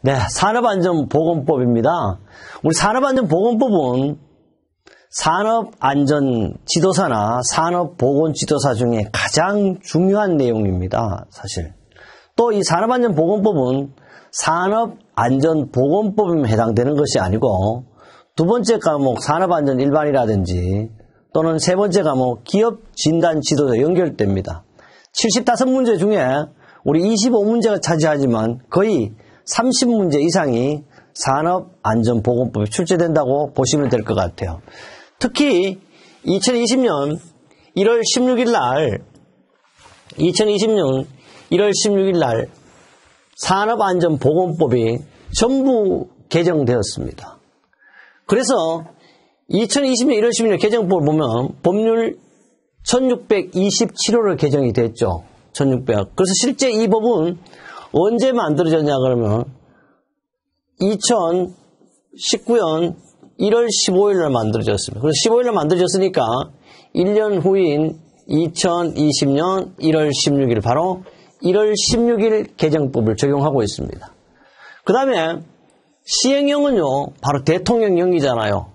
네, 산업안전보건법입니다. 우리 산업안전보건법은 산업안전지도사나 산업보건지도사 중에 가장 중요한 내용입니다. 사실. 또 이 산업안전보건법은 산업안전보건법에 해당되는 것이 아니고 두 번째 과목 산업안전 일반이라든지 또는 세 번째 과목 기업진단지도에 연결됩니다. 75문제 중에 우리 25문제가 차지하지만 거의 30문제 이상이 산업안전보건법에 출제된다고 보시면 될 것 같아요. 특히 2020년 1월 16일 날 산업안전보건법이 전부 개정되었습니다. 그래서 2020년 1월 16일 개정법을 보면 법률 1627호를 개정이 됐죠. 1600. 그래서 실제 이 법은 언제 만들어졌냐 그러면 2019년 1월 15일 날 만들어졌습니다. 그래서 15일 날 만들어졌으니까 1년 후인 2020년 1월 16일 바로 1월 16일 개정법을 적용하고 있습니다. 그 다음에 시행령은요 바로 대통령령이잖아요.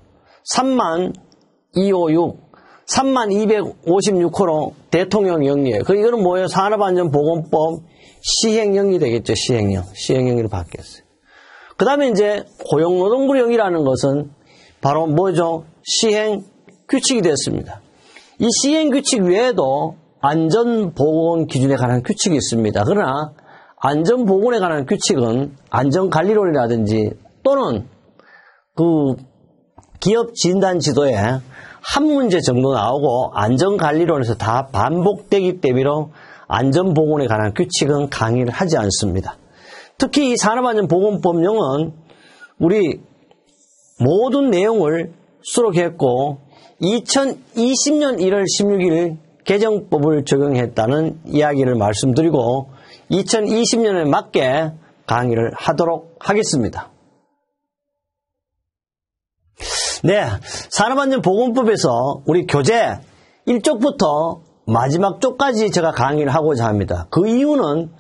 3256호로 대통령령이에요. 이거는 뭐예요? 산업안전보건법 시행령이 되겠죠. 시행령으로 바뀌었어요. 그 다음에 이제 고용노동부령이라는 것은 바로 뭐죠? 시행규칙이 됐습니다. 이 시행규칙 외에도 안전보건 기준에 관한 규칙이 있습니다. 그러나 안전보건에 관한 규칙은 안전관리론이라든지 또는 그 기업진단지도에 한 문제 정도 나오고 안전관리론에서 다 반복되기 때문에 안전보건에 관한 규칙은 강의를 하지 않습니다. 특히 이 산업안전보건법령은 우리 모든 내용을 수록했고 2020년 1월 16일 개정법을 적용했다는 이야기를 말씀드리고 2020년에 맞게 강의를 하도록 하겠습니다. 네, 산업안전보건법에서 우리 교재 1쪽부터 마지막 쪽까지 제가 강의를 하고자 합니다. 그 이유는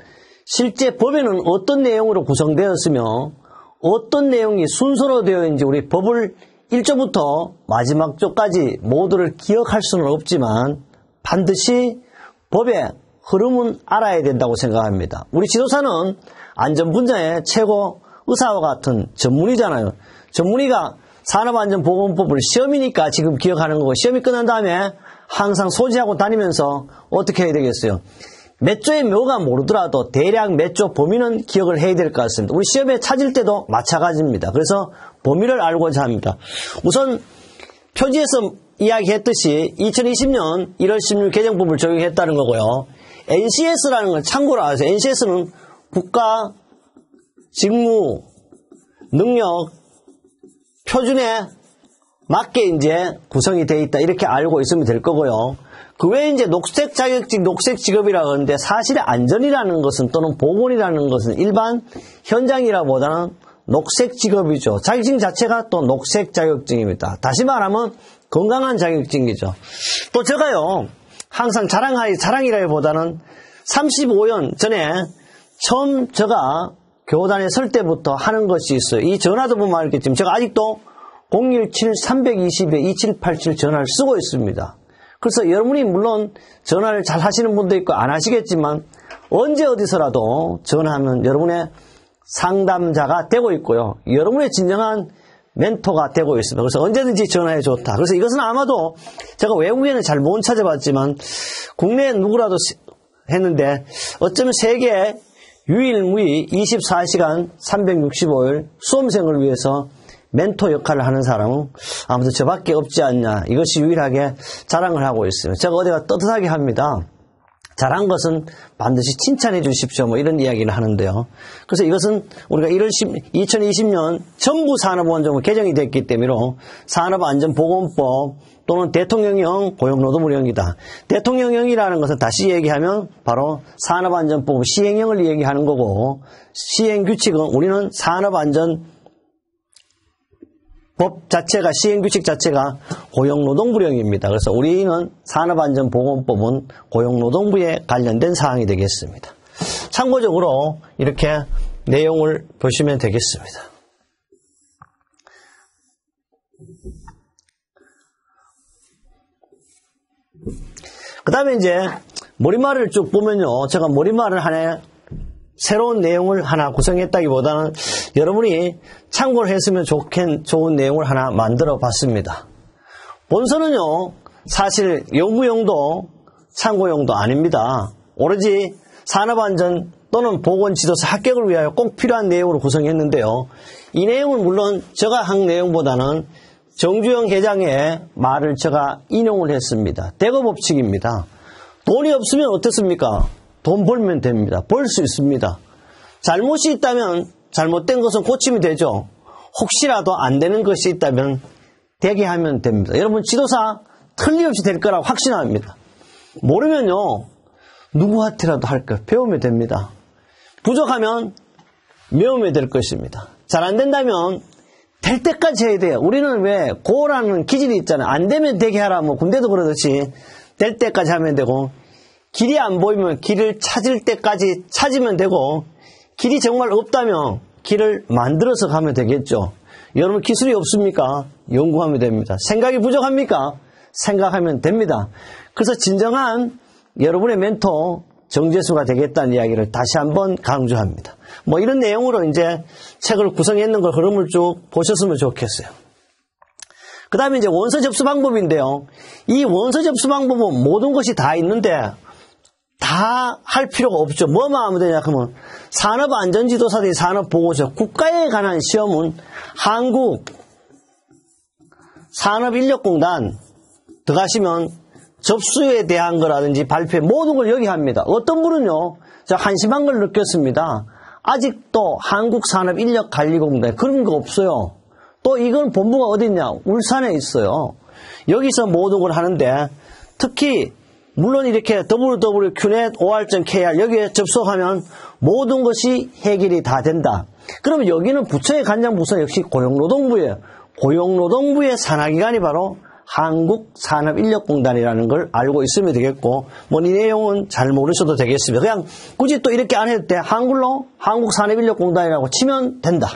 실제 법에는 어떤 내용으로 구성되었으며 어떤 내용이 순서로 되어 있는지 우리 법을 1쪽부터 마지막 쪽까지 모두를 기억할 수는 없지만 반드시 법의 흐름은 알아야 된다고 생각합니다. 우리 지도사는 안전 분야의 최고 의사와 같은 전문의잖아요. 전문의가 산업안전보건법을 시험이니까 지금 기억하는 거고 시험이 끝난 다음에 항상 소지하고 다니면서 어떻게 해야 되겠어요? 몇 조의 묘가 모르더라도 대략 몇 조 범위는 기억을 해야 될 것 같습니다. 우리 시험에 찾을 때도 마찬가지입니다. 그래서 범위를 알고자 합니다. 우선 표지에서 이야기했듯이 2020년 1월 16일 개정법을 적용했다는 거고요. NCS라는 건 참고로 아세요. NCS는 국가 직무 능력 표준에 맞게 이제 구성이 되어 있다. 이렇게 알고 있으면 될 거고요. 그 외에 이제 녹색 자격증, 녹색 직업이라고 하는데 사실은 안전이라는 것은 또는 보건이라는 것은 일반 현장이라보다는 녹색 직업이죠. 자격증 자체가 또 녹색 자격증입니다. 다시 말하면 건강한 자격증이죠. 또 제가요, 항상 자랑이라기보다는 35년 전에 처음 제가 교단에 설 때부터 하는 것이 있어요. 이 전화도 보면 알겠지만 제가 아직도 017-320-2787 전화를 쓰고 있습니다. 그래서 여러분이 물론 전화를 잘 하시는 분도 있고 안 하시겠지만 언제 어디서라도 전화하면 여러분의 상담자가 되고 있고요. 여러분의 진정한 멘토가 되고 있습니다. 그래서 언제든지 전화해 좋다. 그래서 이것은 아마도 제가 외국에는 잘 못 찾아봤지만 국내에 누구라도 했는데 어쩌면 세계 유일무이 24시간 365일 수험생을 위해서 멘토 역할을 하는 사람은 아무튼 저밖에 없지 않냐. 이것이 유일하게 자랑을 하고 있어요. 제가 어디가 떳떳하게 합니다. 잘한 것은 반드시 칭찬해 주십시오. 뭐 이런 이야기를 하는데요. 그래서 이것은 우리가 2020년 전부 산업안전법 개정이 됐기 때문에 산업안전보건법 또는 대통령령 고용노동부령이다. 대통령령이라는 것은 다시 얘기하면 바로 산업안전법 시행령을 얘기하는 거고 시행규칙은 우리는 산업안전법 자체가 시행규칙 자체가 고용노동부령입니다. 그래서 우리는 산업안전보건법은 고용노동부에 관련된 사항이 되겠습니다. 참고적으로 이렇게 내용을 보시면 되겠습니다. 그 다음에 이제 머리말을 쭉 보면요. 제가 머리말을 하나 새로운 내용을 하나 구성했다기보다는 여러분이 참고를 했으면 좋은 내용을 하나 만들어 봤습니다. 본서는요. 사실 연구용도 참고용도 아닙니다. 오로지 산업안전 또는 보건지도사 합격을 위하여 꼭 필요한 내용으로 구성했는데요. 이 내용은 물론 제가 한 내용보다는 정주영 회장의 말을 제가 인용을 했습니다. 대거법칙입니다. 돈이 없으면 어떻습니까? 돈 벌면 됩니다. 벌 수 있습니다. 잘못이 있다면 잘못된 것은 고치면 되죠. 혹시라도 안 되는 것이 있다면 되게 하면 됩니다. 여러분 지도사 틀림없이 될 거라고 확신합니다. 모르면요. 누구한테라도 할 거 배우면 됩니다. 부족하면 배우면 될 것입니다. 잘 안 된다면 될 때까지 해야 돼요. 우리는 왜 고라는 기질이 있잖아요. 안 되면 되게 하라. 뭐 군대도 그러듯이 될 때까지 하면 되고 길이 안 보이면 길을 찾을 때까지 찾으면 되고 길이 정말 없다면 길을 만들어서 가면 되겠죠. 여러분 기술이 없습니까? 연구하면 됩니다. 생각이 부족합니까? 생각하면 됩니다. 그래서 진정한 여러분의 멘토 정재수가 되겠다는 이야기를 다시 한번 강조합니다. 뭐 이런 내용으로 이제 책을 구성했는 걸 흐름을 쭉 보셨으면 좋겠어요. 그 다음에 이제 원서 접수 방법인데요. 이 원서 접수 방법은 모든 것이 다 있는데 다 할 필요가 없죠. 뭐만 하면 되냐 하면 산업안전지도사들이 산업보고서 국가에 관한 시험은 한국 산업인력공단 들어가시면 접수에 대한 거라든지 발표 모든 걸 여기 합니다. 어떤 분은요. 제가 한심한 걸 느꼈습니다. 아직도 한국산업인력관리공단 그런 거 없어요. 또 이건 본부가 어디 있냐? 울산에 있어요. 여기서 모든 걸 하는데 특히 물론 이렇게 www.qnet or.kr 여기에 접속하면 모든 것이 해결이 다 된다. 그러면 여기는 부처의 간장부서 역시 고용노동부예요. 고용노동부의 산하기관이 바로 한국산업인력공단이라는 걸 알고 있으면 되겠고 뭐 이 내용은 잘 모르셔도 되겠습니다. 그냥 굳이 또 이렇게 안 해도 돼. 한글로 한국산업인력공단이라고 치면 된다.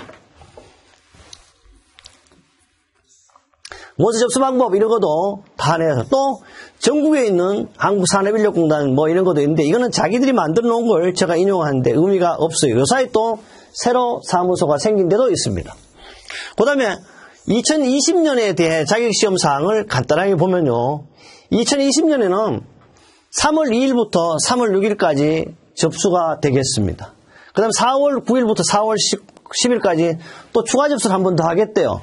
원서 접수 방법 이런 것도 다 내서 또 전국에 있는 한국산업인력공단 뭐 이런 것도 있는데 이거는 자기들이 만들어 놓은 걸 제가 인용하는데 의미가 없어요. 요사이 또 새로 사무소가 생긴 데도 있습니다. 그 다음에 2020년에 대해 자격시험 사항을 간단하게 보면요. 2020년에는 3월 2일부터 3월 6일까지 접수가 되겠습니다. 그 다음 4월 9일부터 4월 10일까지 또 추가 접수를 한 번 더 하겠대요.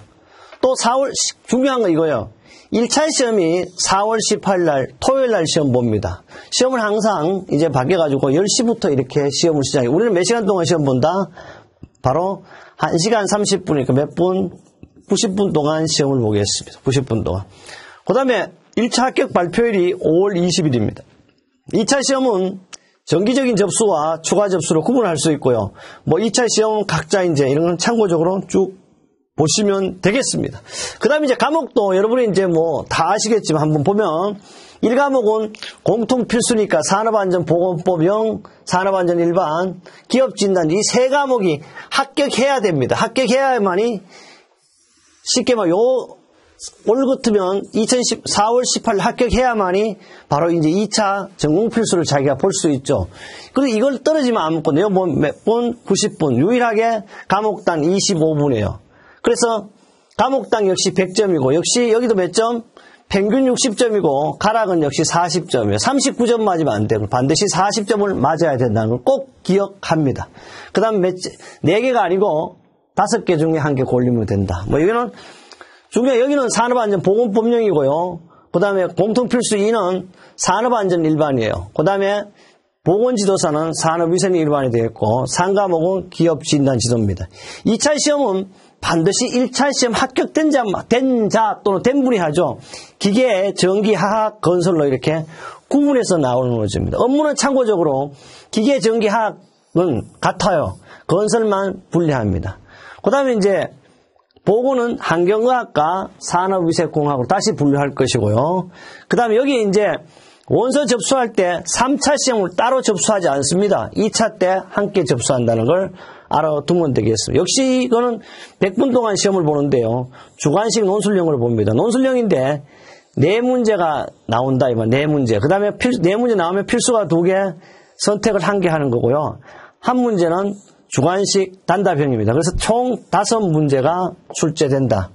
또 4월, 중요한 거 이거요. 1차 시험이 4월 18일 날, 토요일 날 시험 봅니다. 시험을 항상 이제 바뀌어가지고 10시부터 이렇게 시험을 시작해요. 우리는 몇 시간 동안 시험 본다? 바로 1시간 30분이니까 몇 분? 90분 동안 시험을 보겠습니다. 90분 동안. 그 다음에 1차 합격 발표일이 5월 20일입니다. 2차 시험은 정기적인 접수와 추가 접수로 구분할 수 있고요. 뭐 2차 시험은 각자 이제 이런 건 참고적으로 쭉 보시면 되겠습니다. 그 다음에 이제 과목도 여러분이 이제 뭐 다 아시겠지만 한번 보면 1과목은 공통 필수니까 산업안전보건법형, 산업안전 일반, 기업진단 이 세 과목이 합격해야 됩니다. 합격해야만이 쉽게 말해 올 같으면 4월 18일 합격해야만이 바로 이제 2차 전공 필수를 자기가 볼 수 있죠. 그런데 이걸 떨어지면 안 먹거든요. 뭐 몇 분? 90분. 유일하게 과목당 25분이에요. 그래서 과목당 역시 100점이고 역시 여기도 몇 점? 평균 60점이고 가락은 역시 40점이에요. 39점 맞으면 안 되고 반드시 40점을 맞아야 된다는 걸 꼭 기억합니다. 그 다음 4개가 아니고 5개 중에 1개 골리면 된다. 뭐 여기는 여기는 산업안전보건법령이고요. 그 다음에 공통필수 2는 산업안전 일반이에요. 그 다음에 보건지도사는 산업위생 일반이 되겠고 3과목은 기업진단지도입니다. 2차 시험은 반드시 1차 시험 합격된 자 또는 된 분이 하죠. 기계, 전기, 화학, 건설로 이렇게 구분해서 나오는 문제입니다. 업무는 참고적으로 기계, 전기, 화학은 같아요. 건설만 분리합니다. 그 다음에 이제 보고는 환경의학과 산업위생공학으로 다시 분류할 것이고요. 그 다음에 여기 이제 원서 접수할 때 3차 시험을 따로 접수하지 않습니다. 2차 때 함께 접수한다는 걸 알아두면 되겠습니다. 역시 이거는 100분 동안 시험을 보는데요. 주관식 논술형을 봅니다. 논술형인데 4문제가 나온다. 이번 4문제. 그 다음에 4문제 나오면 필수가 2개, 선택을 1개 하는 거고요. 한 문제는 주관식 단답형입니다. 그래서 총 5문제가 출제된다.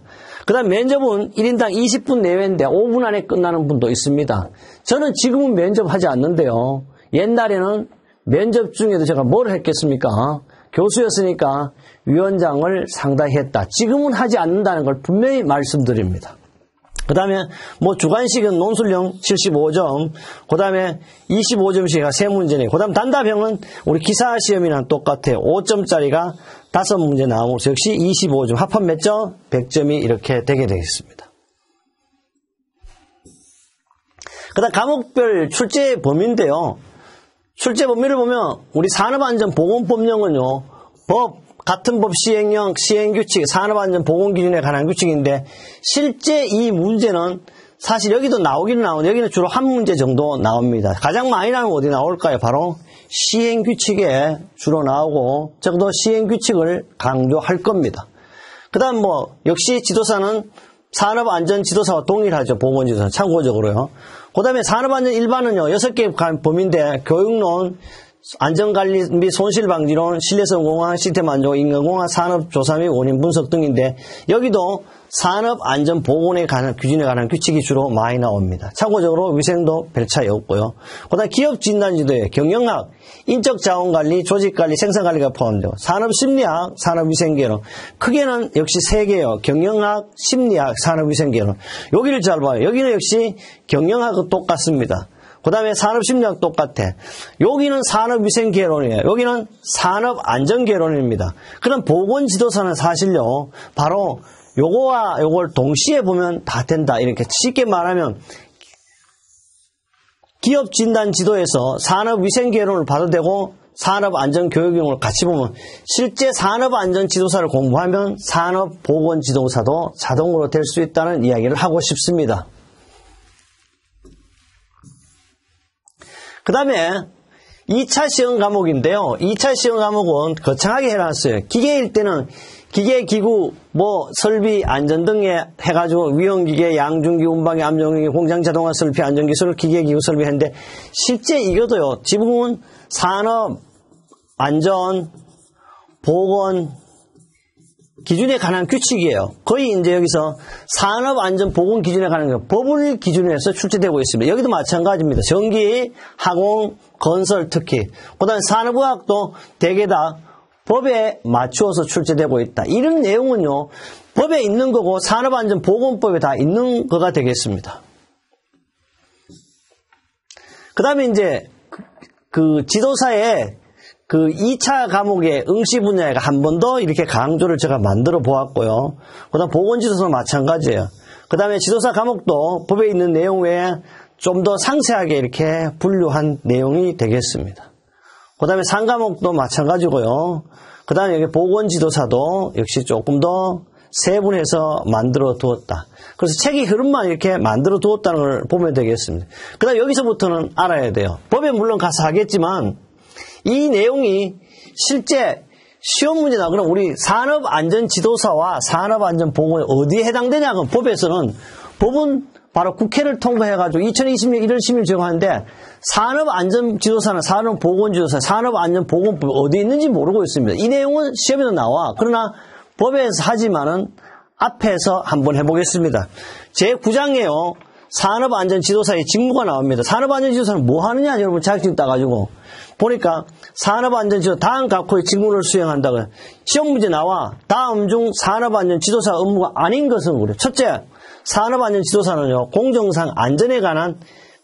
그 다음 면접은 1인당 20분 내외인데 5분 안에 끝나는 분도 있습니다. 저는 지금은 면접하지 않는데요. 옛날에는 면접 중에도 제가 뭘 했겠습니까? 교수였으니까 위원장을 상당히 했다. 지금은 하지 않는다는 걸 분명히 말씀드립니다. 그 다음에 주관식은 논술형 75점, 그 다음에 25점씩가 3문제네. 그 다음 단답형은 우리 기사시험이랑 똑같아요. 5점짜리가 5문제 나오면서 역시 25점. 합한 몇 점? 100점이 이렇게 되게 되겠습니다. 그 다음 과목별 출제 범위인데요. 출제 범위를 보면 우리 산업안전보건법령은요. 같은 법 시행령, 시행규칙, 산업안전보건기준에 관한 규칙인데 실제 이 문제는 사실 여기도 나오기는 나오는데 여기는 주로 한 문제 정도 나옵니다. 가장 많이 나오면 어디 나올까요? 바로 시행규칙에 주로 나오고 적어도 시행규칙을 강조할 겁니다. 그 다음 역시 지도사는 산업안전지도사와 동일하죠. 보건지도사 참고적으로요. 그 다음에 산업안전 일반은요. 6개 범위인데 교육론, 안전관리 및 손실방지론, 신뢰성 공학, 시스템 안전, 인간공학, 산업조사 및 원인 분석 등인데 여기도 산업안전보건에 관한 규준에 관한 규칙이 주로 많이 나옵니다. 참고적으로 위생도 별 차이 없고요. 그 다음 기업진단지도에 경영학, 인적자원관리, 조직관리, 생산관리가 포함되고 산업심리학, 산업위생개론 크게는 역시 3개요. 경영학, 심리학, 산업위생개론 여기를 잘 봐요. 여기는 역시 경영학과 똑같습니다. 그 다음에 산업심리학 똑같아. 여기는 산업위생개론이에요. 여기는 산업안전개론입니다. 그럼 보건지도사는 사실요. 바로 요거와 요걸 동시에 보면 다 된다. 이렇게 쉽게 말하면 기업진단지도에서 산업위생개론을 봐도 되고 산업안전교육용을 같이 보면 실제 산업안전지도사를 공부하면 산업보건지도사도 자동으로 될 수 있다는 이야기를 하고 싶습니다. 그 다음에 2차 시험 과목인데요. 2차 시험 과목은 거창하게 해놨어요. 기계일 때는 기계, 기구, 설비, 안전 등에 해가지고 위험기계, 양중기, 운방기, 암정기, 공장 자동화 설비, 안전기술, 기계, 기구 설비 했는데 실제 이것도요. 지붕은 산업, 안전, 보건, 기준에 관한 규칙이에요. 거의 이제 여기서 산업안전보건 기준에 관한 법을 기준으로 해서 출제되고 있습니다. 여기도 마찬가지입니다. 전기, 하공, 건설 특히. 그 다음에 산업의학도 대개 다 법에 맞추어서 출제되고 있다. 이런 내용은요. 법에 있는 거고 산업안전보건법에 다 있는 거가 되겠습니다. 그 다음에 이제 그 지도사의 그 2차 과목의 응시 분야가 한 번 더 이렇게 강조를 제가 만들어 보았고요. 그 다음 보건지도사도 마찬가지예요. 그 다음에 지도사 과목도 법에 있는 내용 외에 좀 더 상세하게 이렇게 분류한 내용이 되겠습니다. 그 다음에 상과목도 마찬가지고요. 그 다음에 여기 보건지도사도 역시 조금 더 세분해서 만들어 두었다. 그래서 책의 흐름만 이렇게 만들어 두었다는 걸 보면 되겠습니다. 그 다음에 여기서부터는 알아야 돼요. 법에 물론 가서 하겠지만 이 내용이 실제 시험 문제다. 그럼 우리 산업안전지도사와 산업안전보건이 어디에 해당되냐? 그럼 법에서는 법은 바로 국회를 통과해가지고 2020년 1월 10일 정하는데 산업안전지도사는 산업보건지도사, 산업안전보건법이 어디에 있는지 모르고 있습니다. 이 내용은 시험에도 나와. 그러나 법에서 하지만은 앞에서 한번 해보겠습니다. 제9장에요. 산업안전지도사의 직무가 나옵니다. 산업안전지도사는 뭐 하느냐? 여러분 자격증 따가지고 보니까 산업안전지도사 다음 각호의 직무를 수행한다고요. 시험 문제 나와. 다음 중 산업안전지도사 업무가 아닌 것은 그래요. 첫째, 산업안전지도사는요. 공정상 안전에 관한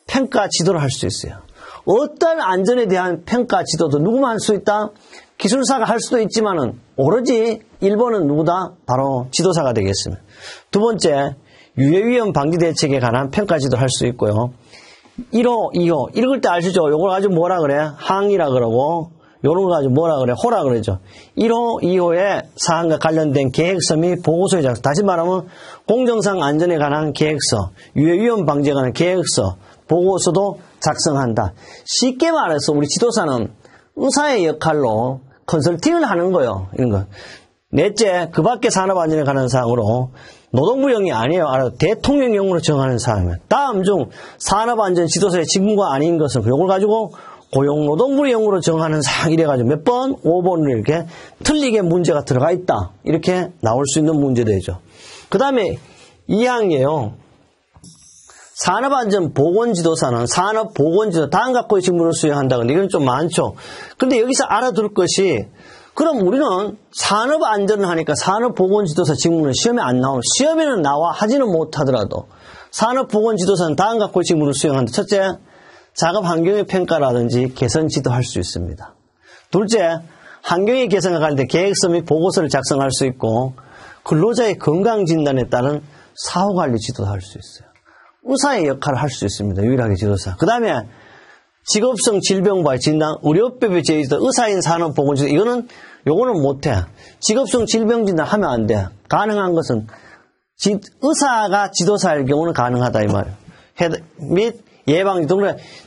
평가 지도를 할 수 있어요. 어떤 안전에 대한 평가 지도도 누구만 할 수 있다? 기술사가 할 수도 있지만은 오로지 1번은 누구다? 바로 지도사가 되겠습니다. 두 번째, 유해위험 방지 대책에 관한 평가 지도를 할 수 있고요. 1호, 2호. 읽을 때 아시죠? 요걸 가지고 뭐라 그래? 항이라 그러고, 요런 거 가지고 뭐라 그래? 호라 그러죠. 1호, 2호의 사항과 관련된 계획서 및 보고서의 작성. 다시 말하면, 공정상 안전에 관한 계획서, 유해위험 방지에 관한 계획서, 보고서도 작성한다. 쉽게 말해서 우리 지도사는 의사의 역할로 컨설팅을 하는 거예요. 이런 거. 넷째, 그 밖에 산업안전에 관한 사항으로 노동부용이 아니에요. 대통령령으로 정하는 사항이에요. 다음 중 산업안전 지도사의 직무가 아닌 것은 이걸 가지고 고용노동부용으로 정하는 사항 이래가지고 몇 번? 5번으로 이렇게 틀리게 문제가 들어가 있다. 이렇게 나올 수 있는 문제되죠. 그 다음에 2항이에요. 산업안전보건지도사는 산업보건지도사 다음 각고의 직무를 수행한다. 근데 이건 좀 많죠. 근데 여기서 알아둘 것이 그럼 우리는 산업안전을 하니까 산업보건지도사 직무는 시험에 안 나오는 시험에는 나와 하지는 못하더라도 산업보건지도사는 다음 각고의 직무를 수행한다. 첫째, 작업 환경의 평가라든지 개선 지도할 수 있습니다. 둘째, 환경의 개선과 관련된 계획서 및 보고서를 작성할 수 있고 근로자의 건강진단에 따른 사후관리 지도도 할 수 있어요. 의사의 역할을 할 수 있습니다. 유일하게 지도사. 그 다음에 직업성 질병발 진단, 의료법에 제의다 의사인 산업보건지도사 요거는 못해. 직업성 질병 진단 하면 안 돼. 가능한 것은 의사가 지도사일 경우는 가능하다 이 말이에요. 및 예방지도.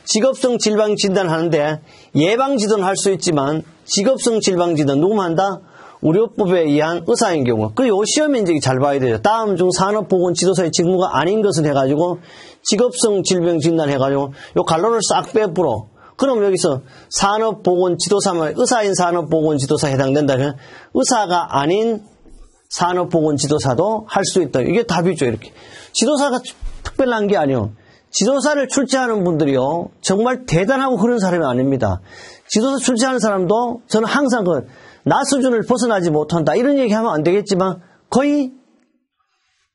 직업성 질병 진단을 하는데 예방지도는 할 수 있지만 직업성 질병 진단 누구만 한다? 의료법에 의한 의사인 경우. 그 요 시험에 이제 잘 봐야 되죠. 다음 중 산업보건지도사의 직무가 아닌 것을 해가지고 직업성 질병 진단 해가지고 요 갈로를 싹 빼풀어. 그럼 여기서 산업보건지도사만 의사인 산업보건지도사에 해당된다. 의사가 아닌 산업보건지도사도 할 수 있다. 이게 답이죠. 이렇게. 지도사가 특별한 게 아니에요. 지도사를 출제하는 분들이요. 정말 대단하고 그런 사람이 아닙니다. 지도사 출제하는 사람도 저는 항상 나 수준을 벗어나지 못한다. 이런 얘기하면 안 되겠지만 거의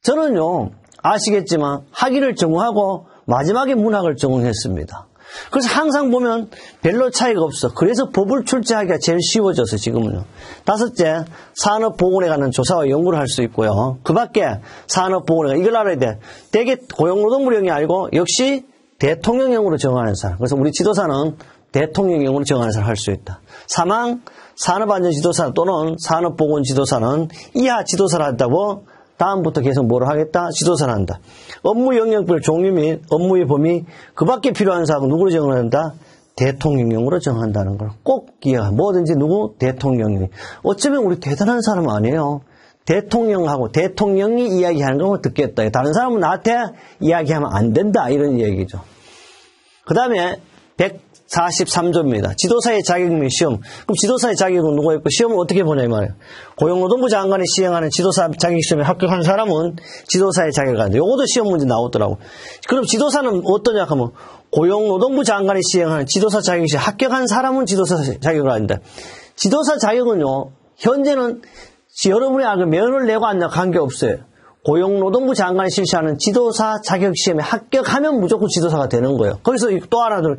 저는요. 아시겠지만 학위를 전공하고 마지막에 문학을 전공했습니다. 그래서 항상 보면 별로 차이가 없어. 그래서 법을 출제하기가 제일 쉬워져서 지금은요. 다섯째, 산업보건에 관한 조사와 연구를 할 수 있고요. 그 밖에 산업보건에 이걸 알아야 돼. 대개 고용노동부령이 아니고 역시 대통령령으로 정하는 사람. 그래서 우리 지도사는 대통령령으로 정하는 사람을 할 수 있다. 사망, 산업안전지도사 또는 산업보건지도사는 이하 지도사를 한다고 다음부터 계속 뭐를 하겠다? 지도사를 한다. 업무 영역별 종류 및 업무의 범위, 그 밖에 필요한 사항은 누구로 정한다? 대통령령으로 정한다는 걸 꼭 기억하. 뭐든지 누구? 대통령령. 어쩌면 우리 대단한 사람 아니에요. 대통령하고 대통령이 이야기하는 걸 듣겠다. 다른 사람은 나한테 이야기하면 안 된다. 이런 얘기죠. 그 다음에 143조입니다. 지도사의 자격 및 시험. 그럼 지도사의 자격은 누가 있고 시험을 어떻게 보냐 이 말이에요. 고용노동부 장관이 시행하는 지도사 자격시험에 합격한 사람은 지도사의 자격을 갖는다. 요것도 시험 문제 나오더라고. 그럼 지도사는 어떠냐 하면 고용노동부 장관이 시행하는 지도사 자격시험에 합격한 사람은 지도사 자격을 갖는다. 지도사 자격은요. 현재는 여러분이 면을 내고 안 내고 관계없어요. 고용노동부 장관이 실시하는 지도사 자격시험에 합격하면 무조건 지도사가 되는 거예요. 거기서 또 하나 더.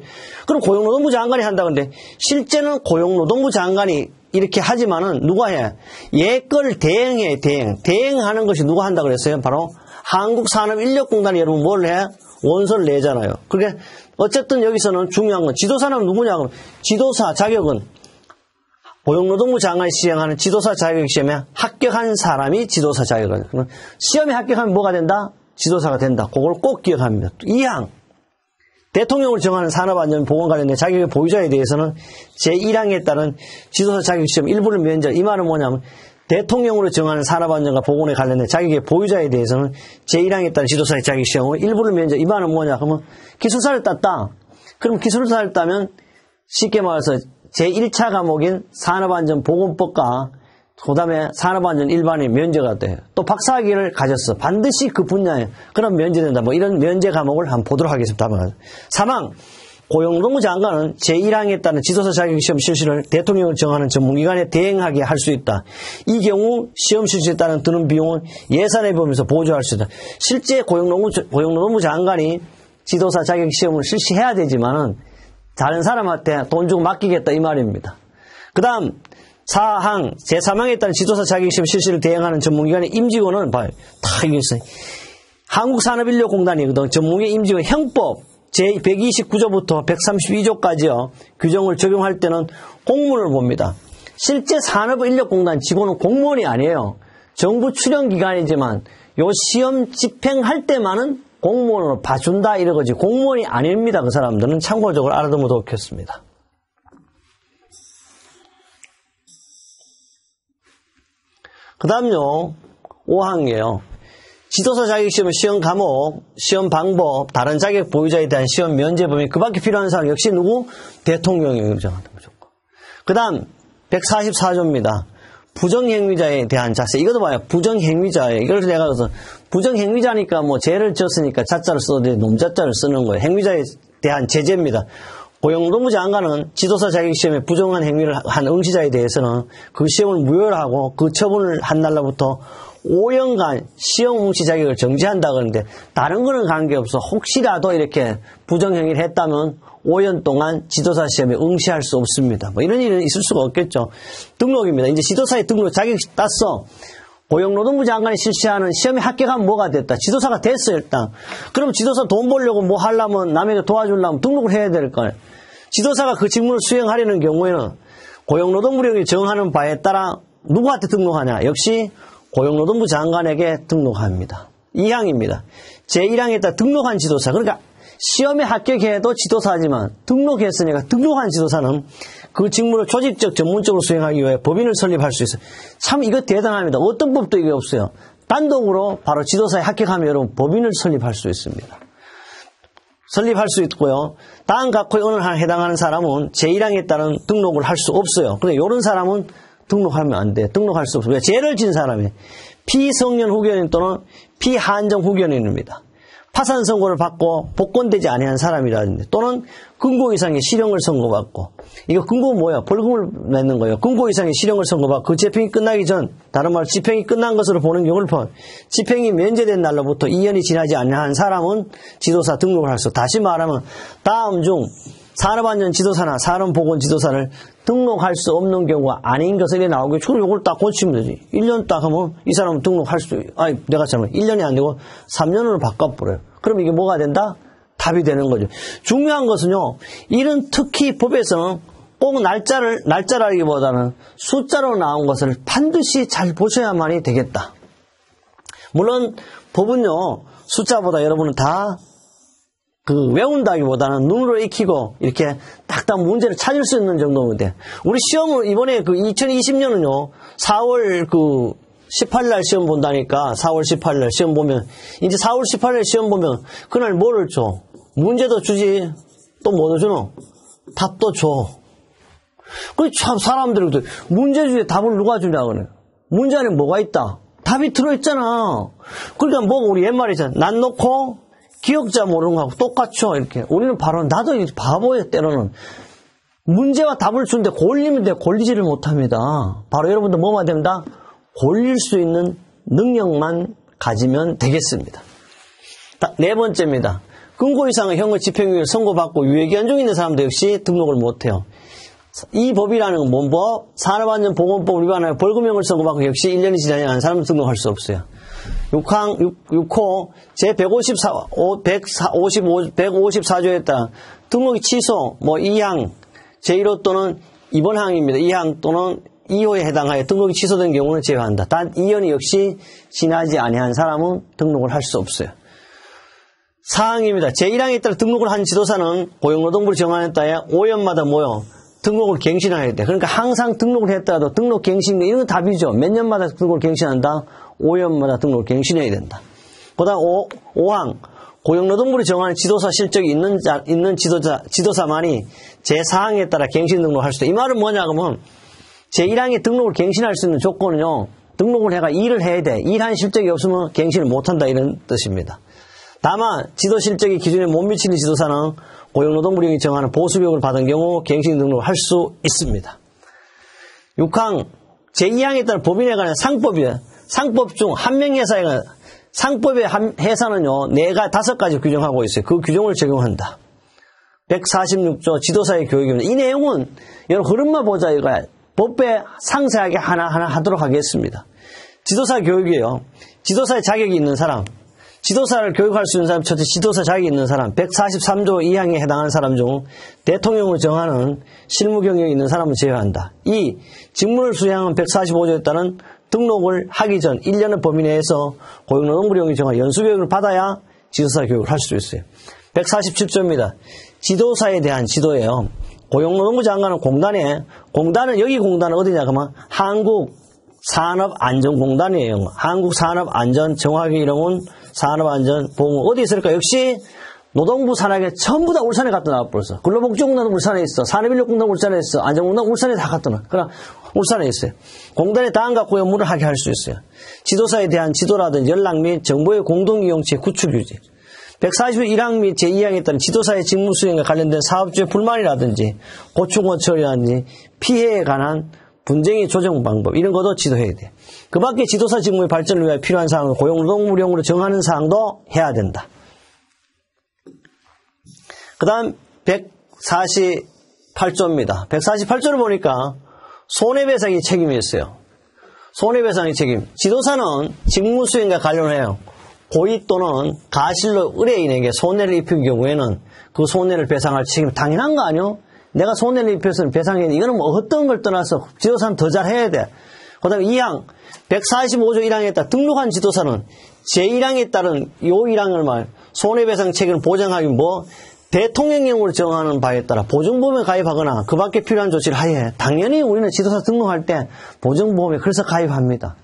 그럼 고용노동부 장관이 한다는데 실제는 고용노동부 장관이 이렇게 하지만은 누가 해? 얘 걸 대행해, 대행. 대행하는 것이 누가 한다 그랬어요? 바로 한국산업인력공단이 여러분 뭘 해? 원서를 내잖아요. 그게 어쨌든 여기서는 중요한 건 지도사는 누구냐? 그럼 지도사 자격은 고용노동부 장관이 시행하는 지도사 자격시험에 합격한 사람이 지도사 자격을. 시험에 합격하면 뭐가 된다? 지도사가 된다. 그걸 꼭 기억합니다. 2항. 대통령을 정하는 산업안전보건 관련된 자격의 보유자에 대해서는 제1항에 따른 지도사 자격시험 일부를 면제. 이 말은 뭐냐면 대통령으로 정하는 산업안전과 보건에 관련된 자격의 보유자에 대해서는 제1항에 따른 지도사의 자격시험을 일부를 면제. 이 말은 뭐냐 하면 기술사를 땄다. 그럼 기술사를 따면 쉽게 말해서 제1차 과목인 산업안전보건법과 그 다음에 산업안전 일반이 면제가 돼요. 또 박사학위를 가졌어. 반드시 그 분야에 그럼 면제된다. 뭐 이런 면제 과목을 한번 보도록 하겠습니다. 3항. 고용노동부 장관은 제1항에 따른 지도사 자격시험 실시를 대통령을 정하는 전문기관에 대행하게 할 수 있다. 이 경우 시험 실시에 따른 드는 비용은 예산에 보면서 보조할 수 있다. 실제 고용노동부 장관이 지도사 자격시험을 실시해야 되지만은 다른 사람한테 돈 주고 맡기겠다 이 말입니다. 그 다음 4항 제3항에 따른 지도사 자격시험 실시를 대행하는 전문기관의 임직원은 봐요. 다 이게 있어요. 한국산업인력공단이거든. 전문기 임직원 형법 제129조부터 132조까지요. 규정을 적용할 때는 공문을 봅니다. 실제 산업인력공단 직원은 공무원이 아니에요. 정부 출연기관이지만 요 시험 집행할 때만은 공무원으로 봐준다 이러거지 공무원이 아닙니다. 그 사람들은 참고적으로 알아두면 좋겠습니다. 그 다음요 5항이에요. 지도사 자격시험의 시험 과목, 시험 방법, 다른 자격 보유자에 대한 시험 면제 범위, 그 밖에 필요한 사항 역시 누구? 대통령이 결정한다. 무조건. 그 다음 144조입니다. 부정행위자에 대한 자세. 이것도 봐요. 부정행위자에. 이걸 내가 그래서 부정행위자니까 뭐 죄를 지었으니까 자자를 써도 돼. 놈자자를 쓰는 거예요. 행위자에 대한 제재입니다. 고용노동부 장관은 지도사 자격시험에 부정한 행위를 한 응시자에 대해서는 그 시험을 무효하고 그 처분을 한 날로부터 5년간 시험 응시 자격을 정지한다 그러는데 다른 거는 관계없어. 혹시라도 이렇게 부정행위를 했다면 5년 동안 지도사 시험에 응시할 수 없습니다. 뭐 이런 일은 있을 수가 없겠죠. 등록입니다. 이제 지도사의 등록 자격 땄어. 고용노동부 장관이 실시하는 시험에 합격하면 뭐가 됐다. 지도사가 됐어 일단. 그럼 지도사 돈 벌려고 뭐 하려면 남에게 도와주려면 등록을 해야 될 거예요. 지도사가 그 직무를 수행하려는 경우에는 고용노동부령이 정하는 바에 따라 누구한테 등록하냐. 역시 고용노동부 장관에게 등록합니다. 2항입니다. 제1항에 따라 등록한 지도사. 그러니까 시험에 합격해도 지도사지만 등록했으니까 등록한 지도사는 그 직무를 조직적 전문적으로 수행하기 위해 법인을 설립할 수 있어요. 참 이거 대단합니다. 어떤 법도 이게 없어요. 단독으로 바로 지도사에 합격하면 여러분 법인을 설립할 수 있습니다. 설립할 수 있고요. 다음 각호의 어느 하나에 해당하는 사람은 제1항에 따른 등록을 할 수 없어요. 그런데 이런 사람은 등록하면 안 돼. 등록할 수 없어요. 죄를 진 사람이 피성년 후견인 또는 피한정 후견인입니다. 파산 선고를 받고 복권되지 아니한 사람이라든지 또는 금고 이상의 실형을 선고받고 이거 금고는 뭐야? 벌금을 내는 거예요. 금고 이상의 실형을 선고받고 그 집행이 끝나기 전 다른 말로 집행이 끝난 것으로 보는 경우를 포함 집행이 면제된 날로부터 2년이 지나지 아니한 사람은 지도사 등록을 할 수 없다. 다시 말하면 다음 중 산업안전 지도사나 산업보건 지도사를 등록할 수 없는 경우가 아닌 것을 나오고 그럼 이걸 딱 고치면 되지. 1년 딱 하면 이 사람은 등록할 수 내가 잘못 1년이 안 되고 3년으로 바꿔버려요. 그럼 이게 뭐가 된다? 답이 되는 거죠. 중요한 것은요. 이런 특히 법에서는 꼭 날짜라기보다는 숫자로 나온 것을 반드시 잘 보셔야만이 되겠다. 물론 법은요. 숫자보다 여러분은 다 외운다기보다는 눈으로 익히고 이렇게 딱딱 문제를 찾을 수 있는 정도면 돼. 우리 시험을 이번에 2020년은요. 4월 18날 시험 본다니까 4월 18날 시험 보면 이제 4월 18날 시험 보면 그날 뭐를 줘? 문제도 주지 또 뭐도 주노? 답도 줘. 그 참 사람들이 문제 주에 답을 누가 주냐 그래. 문제 안에 뭐가 있다? 답이 들어있잖아. 그러니까 뭐 우리 옛말에 있잖아. 난 놓고 기억자 모르는 거하고 똑같죠. 이렇게 우리는 바로 나도 바보예요. 때로는 문제와 답을 주는데 골리면 돼. 골리지를 못합니다. 바로 여러분들 뭐만 됩니다? 골릴 수 있는 능력만 가지면 되겠습니다. 네 번째입니다. 금고 이상의 형의 집행유예를 선고받고 유예기한 중에 있는 사람도 역시 등록을 못해요. 이 법이라는 건 뭔 법? 산업안전보건법 위반하여 벌금형을 선고받고 역시 1년이 지나지 않은 사람은 등록할 수 없어요. 6호 제154조에 따라 등록이 취소, 2항, 제1호 또는 이번 항입니다. 2항 또는 2호에 해당하여 등록이 취소된 경우는 제외한다. 단 2년이 역시 지나지 아니한 사람은 등록을 할 수 없어요. 4항입니다. 제1항에 따라 등록을 한 지도사는 고용노동부를 정하는 따에 5년마다 모여 등록을 갱신해야 돼. 그러니까 항상 등록을 했다가도 등록 갱신, 이건 답이죠. 몇 년마다 등록을 갱신한다? 5년마다 등록을 갱신해야 된다. 그 다음 5항. 고용노동부를 정하는 지도사 실적이 있는 지도사만이 제4항에 따라 갱신 등록할 수 있다. 이 말은 뭐냐, 그러면 제1항에 등록을 갱신할 수 있는 조건은요, 등록을 해가 일을 해야 돼. 일한 실적이 없으면 갱신을 못한다. 이런 뜻입니다. 다만 지도 실적이 기준에 못 미치는 지도사는 고용노동부령이 정하는 보수교육을 받은 경우 갱신 등록을 할 수 있습니다. 6항 제2항에 따른 법인에 관한 상법이에요. 상법 중 한 명 회사에 관한 상법의 회사는요 5가지 규정하고 있어요. 그 규정을 적용한다. 146조 지도사의 교육입니다. 이 내용은 여러분 흐름만 보자 이거야. 법에 상세하게 하나하나 하도록 하겠습니다. 지도사 교육이에요. 지도사의 자격이 있는 사람, 지도사를 교육할 수 있는 사람, 첫째 지도사 자격이 있는 사람, 143조 2항에 해당하는 사람 중 대통령을 정하는 실무 경력이 있는 사람은 제외한다. 2. 직무를 수행하는 145조에 따른 등록을 하기 전 1년의 범위 내에서 고용노동부령이 정한 연수교육을 받아야 지도사 교육을 할 수 있어요. 147조입니다. 지도사에 대한 지도예요. 고용노동부 장관은 공단은 여기 공단은 어디냐 그러면 한국산업안전공단이에요. 한국산업안전 정확하게 이름은 산업안전보험 어디 있을까? 역시 노동부 산하에 전부 다 울산에 갖다 놔버렸어. 근로복지공단은 울산에 있어. 산업인력공단 울산에 있어. 안전공단 울산에 다 갖다 놔. 그러나 울산에 있어요. 공단에 다 안 갖고 업무를 하게 할 수 있어요. 지도사에 대한 지도라든지 연락 및 정보의 공동이용체 구축 유지. 141항 및 제2항에 따른 지도사의 직무 수행과 관련된 사업주의 불만이라든지 고충원 처리라든지 피해에 관한 분쟁의 조정 방법 이런 것도 지도해야 돼. 그 밖에 지도사 직무의 발전을 위해 필요한 사항을 고용노동부령으로 정하는 사항도 해야 된다. 그 다음 148조입니다. 148조를 보니까 손해배상의 책임이 있어요. 손해배상의 책임. 지도사는 직무 수행과 관련해요. 고의 또는 가실로 의뢰인에게 손해를 입힌 경우에는 그 손해를 배상할 책임이 당연한 거 아니요? 내가 손해를 입혀서 배상해야 돼. 이거는 뭐 어떤 걸 떠나서 지도사는 더 잘해야 돼. 그 다음에 2항 145조 1항에 따라 등록한 지도사는 제1항에 따른 요 1항을 말 손해배상 책임을 보장하기 대통령령으로 정하는 바에 따라 보증보험에 가입하거나 그 밖에 필요한 조치를 하여야 당연히 우리는 지도사 등록할 때 보증보험에 그래서 가입합니다.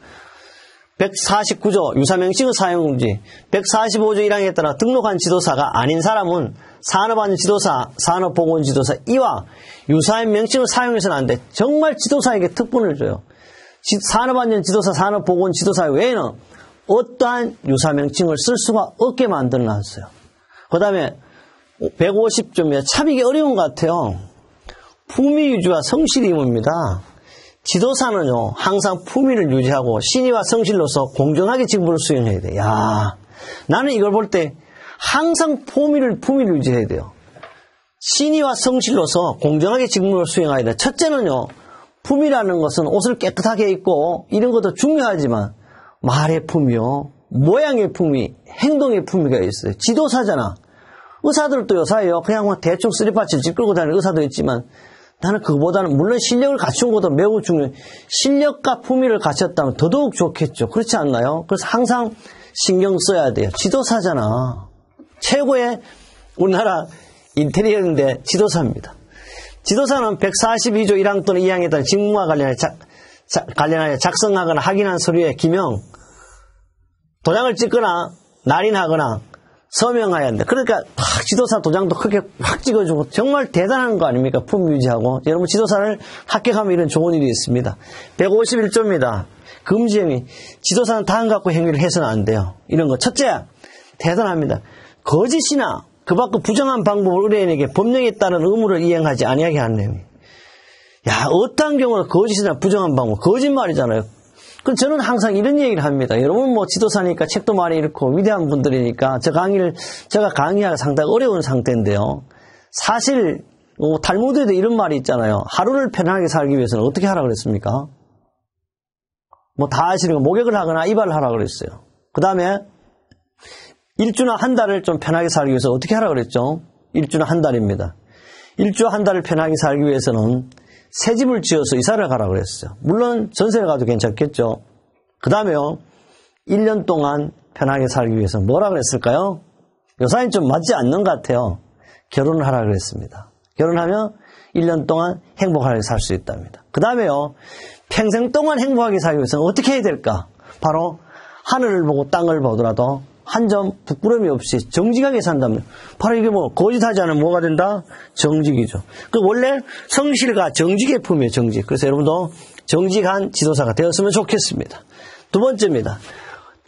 149조 유사명칭의 사용금지 145조 1항에 따라 등록한 지도사가 아닌 사람은 산업안전지도사, 산업보건지도사 이와 유사한 명칭을 사용해서는 안 돼. 정말 지도사에게 특권을 줘요. 산업안전지도사, 산업보건지도사 외에는 어떠한 유사명칭을 쓸 수가 없게 만들어놨어요. 그 다음에 150조입니다. 참 이게 어려운 것 같아요. 품위유지와 성실 의무입니다. 지도사는요, 항상 품위를 유지하고 신의와 성실로서 공정하게 직무를 수행해야 돼. 야, 나는 이걸 볼 때 항상 품위를 유지해야 돼요. 신의와 성실로서 공정하게 직무를 수행해야 돼. 첫째는요, 품위라는 것은 옷을 깨끗하게 입고 이런 것도 중요하지만 말의 품위요, 모양의 품위, 행동의 품위가 있어요. 지도사잖아. 의사들도 요사예요. 그냥 뭐 대충 쓰리파칠 집 끌고 다니는 의사도 있지만 나는 그거보다는 물론 실력을 갖춘 것도 매우 중요해요. 실력과 품위를 갖췄다면 더더욱 좋겠죠. 그렇지 않나요? 그래서 항상 신경 써야 돼요. 지도사잖아. 최고의 우리나라 인테리어인데 지도사입니다. 지도사는 142조 1항 또는 2항에 따른 직무와 관련하여 작성하거나 확인한 서류에 기명, 도장을 찍거나 날인하거나 서명해야 한다. 그러니까 지도사 도장도 크게 확 찍어주고 정말 대단한 거 아닙니까? 품위 유지하고. 여러분 지도사를 합격하면 이런 좋은 일이 있습니다. 151조입니다. 금지행위. 지도사는 다음 갖고 행위를 해서는 안 돼요. 이런 거. 첫째, 대단합니다. 거짓이나 그 밖의 부정한 방법을 의뢰인에게 법령에 따른 의무를 이행하지 아니하게 하는 행위. 야, 어떠한 경우는 거짓이나 부정한 방법, 거짓말이잖아요. 그럼 저는 항상 이런 얘기를 합니다. 여러분 뭐 지도사니까 책도 많이 읽고 위대한 분들이니까 제가 강의하기가 상당히 어려운 상태인데요. 사실 탈무드에도 이런 말이 있잖아요. 하루를 편하게 살기 위해서는 어떻게 하라 그랬습니까? 뭐 다 아시는 거 목욕을 하거나 이발을 하라 그랬어요. 그 다음에 일주나 한 달을 좀 편하게 살기 위해서 어떻게 하라 그랬죠? 일주나 한 달입니다. 일주 한 달을 편하게 살기 위해서는 새 집을 지어서 이사를 가라 그랬어요. 물론 전세를 가도 괜찮겠죠. 그 다음에요, 1년 동안 편하게 살기 위해서 뭐라 그랬을까요? 요사님 좀 맞지 않는 것 같아요. 결혼을 하라 그랬습니다. 결혼하면 1년 동안 행복하게 살 수 있답니다. 그 다음에요, 평생 동안 행복하게 살기 위해서는 어떻게 해야 될까? 바로 하늘을 보고 땅을 보더라도 한 점 부끄러움이 없이 정직하게 산다면 바로 이게 뭐 거짓하지 않으면 뭐가 된다? 정직이죠. 그 원래 성실과 정직의 품이에요. 정직. 그래서 여러분도 정직한 지도사가 되었으면 좋겠습니다. 두 번째입니다.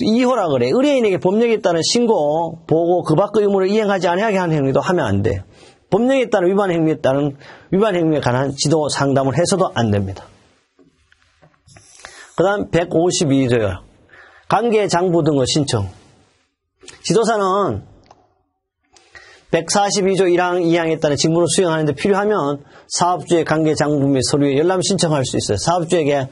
2호라 그래. 의뢰인에게 법령에 따른 신고, 보고 그 밖의 의무를 이행하지 아니하게 하는 행위도 하면 안 돼요. 법령에 따른 위반 행위에 따른 위반 행위에 관한 지도 상담을 해서도 안 됩니다. 그 다음 152조요. 관계 장부 등의 신청. 지도사는 142조 1항, 2항에 따른 직무를 수행하는데 필요하면 사업주의 관계 장부 및 서류에 열람을 신청할 수 있어요. 사업주에게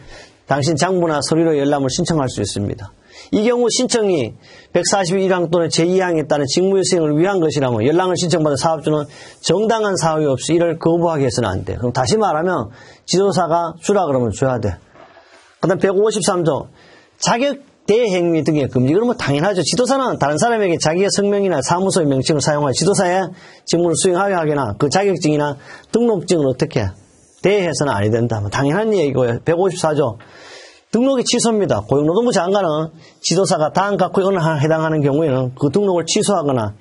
당신 장부나 서류로 열람을 신청할 수 있습니다. 이 경우 신청이 141항 또는 제2항에 따른 직무 수행을 위한 것이라면 열람을 신청받은 사업주는 정당한 사유 없이 이를 거부하게 해서는 안 돼. 그럼 다시 말하면 지도사가 주라 그러면 줘야 돼. 그 다음 153조. 자격 대행위 등의 금지. 그러면 당연하죠. 지도사는 다른 사람에게 자기의 성명이나 사무소의 명칭을 사용하여 지도사의 직무를 수행하게 하거나 그 자격증이나 등록증을 어떻게 대해서는 아니 된다. 당연한 얘기고요. 154조. 등록이 취소입니다. 고용노동부 장관은 지도사가 다음 각호에 어느 하나 해당하는 경우에는 그 등록을 취소하거나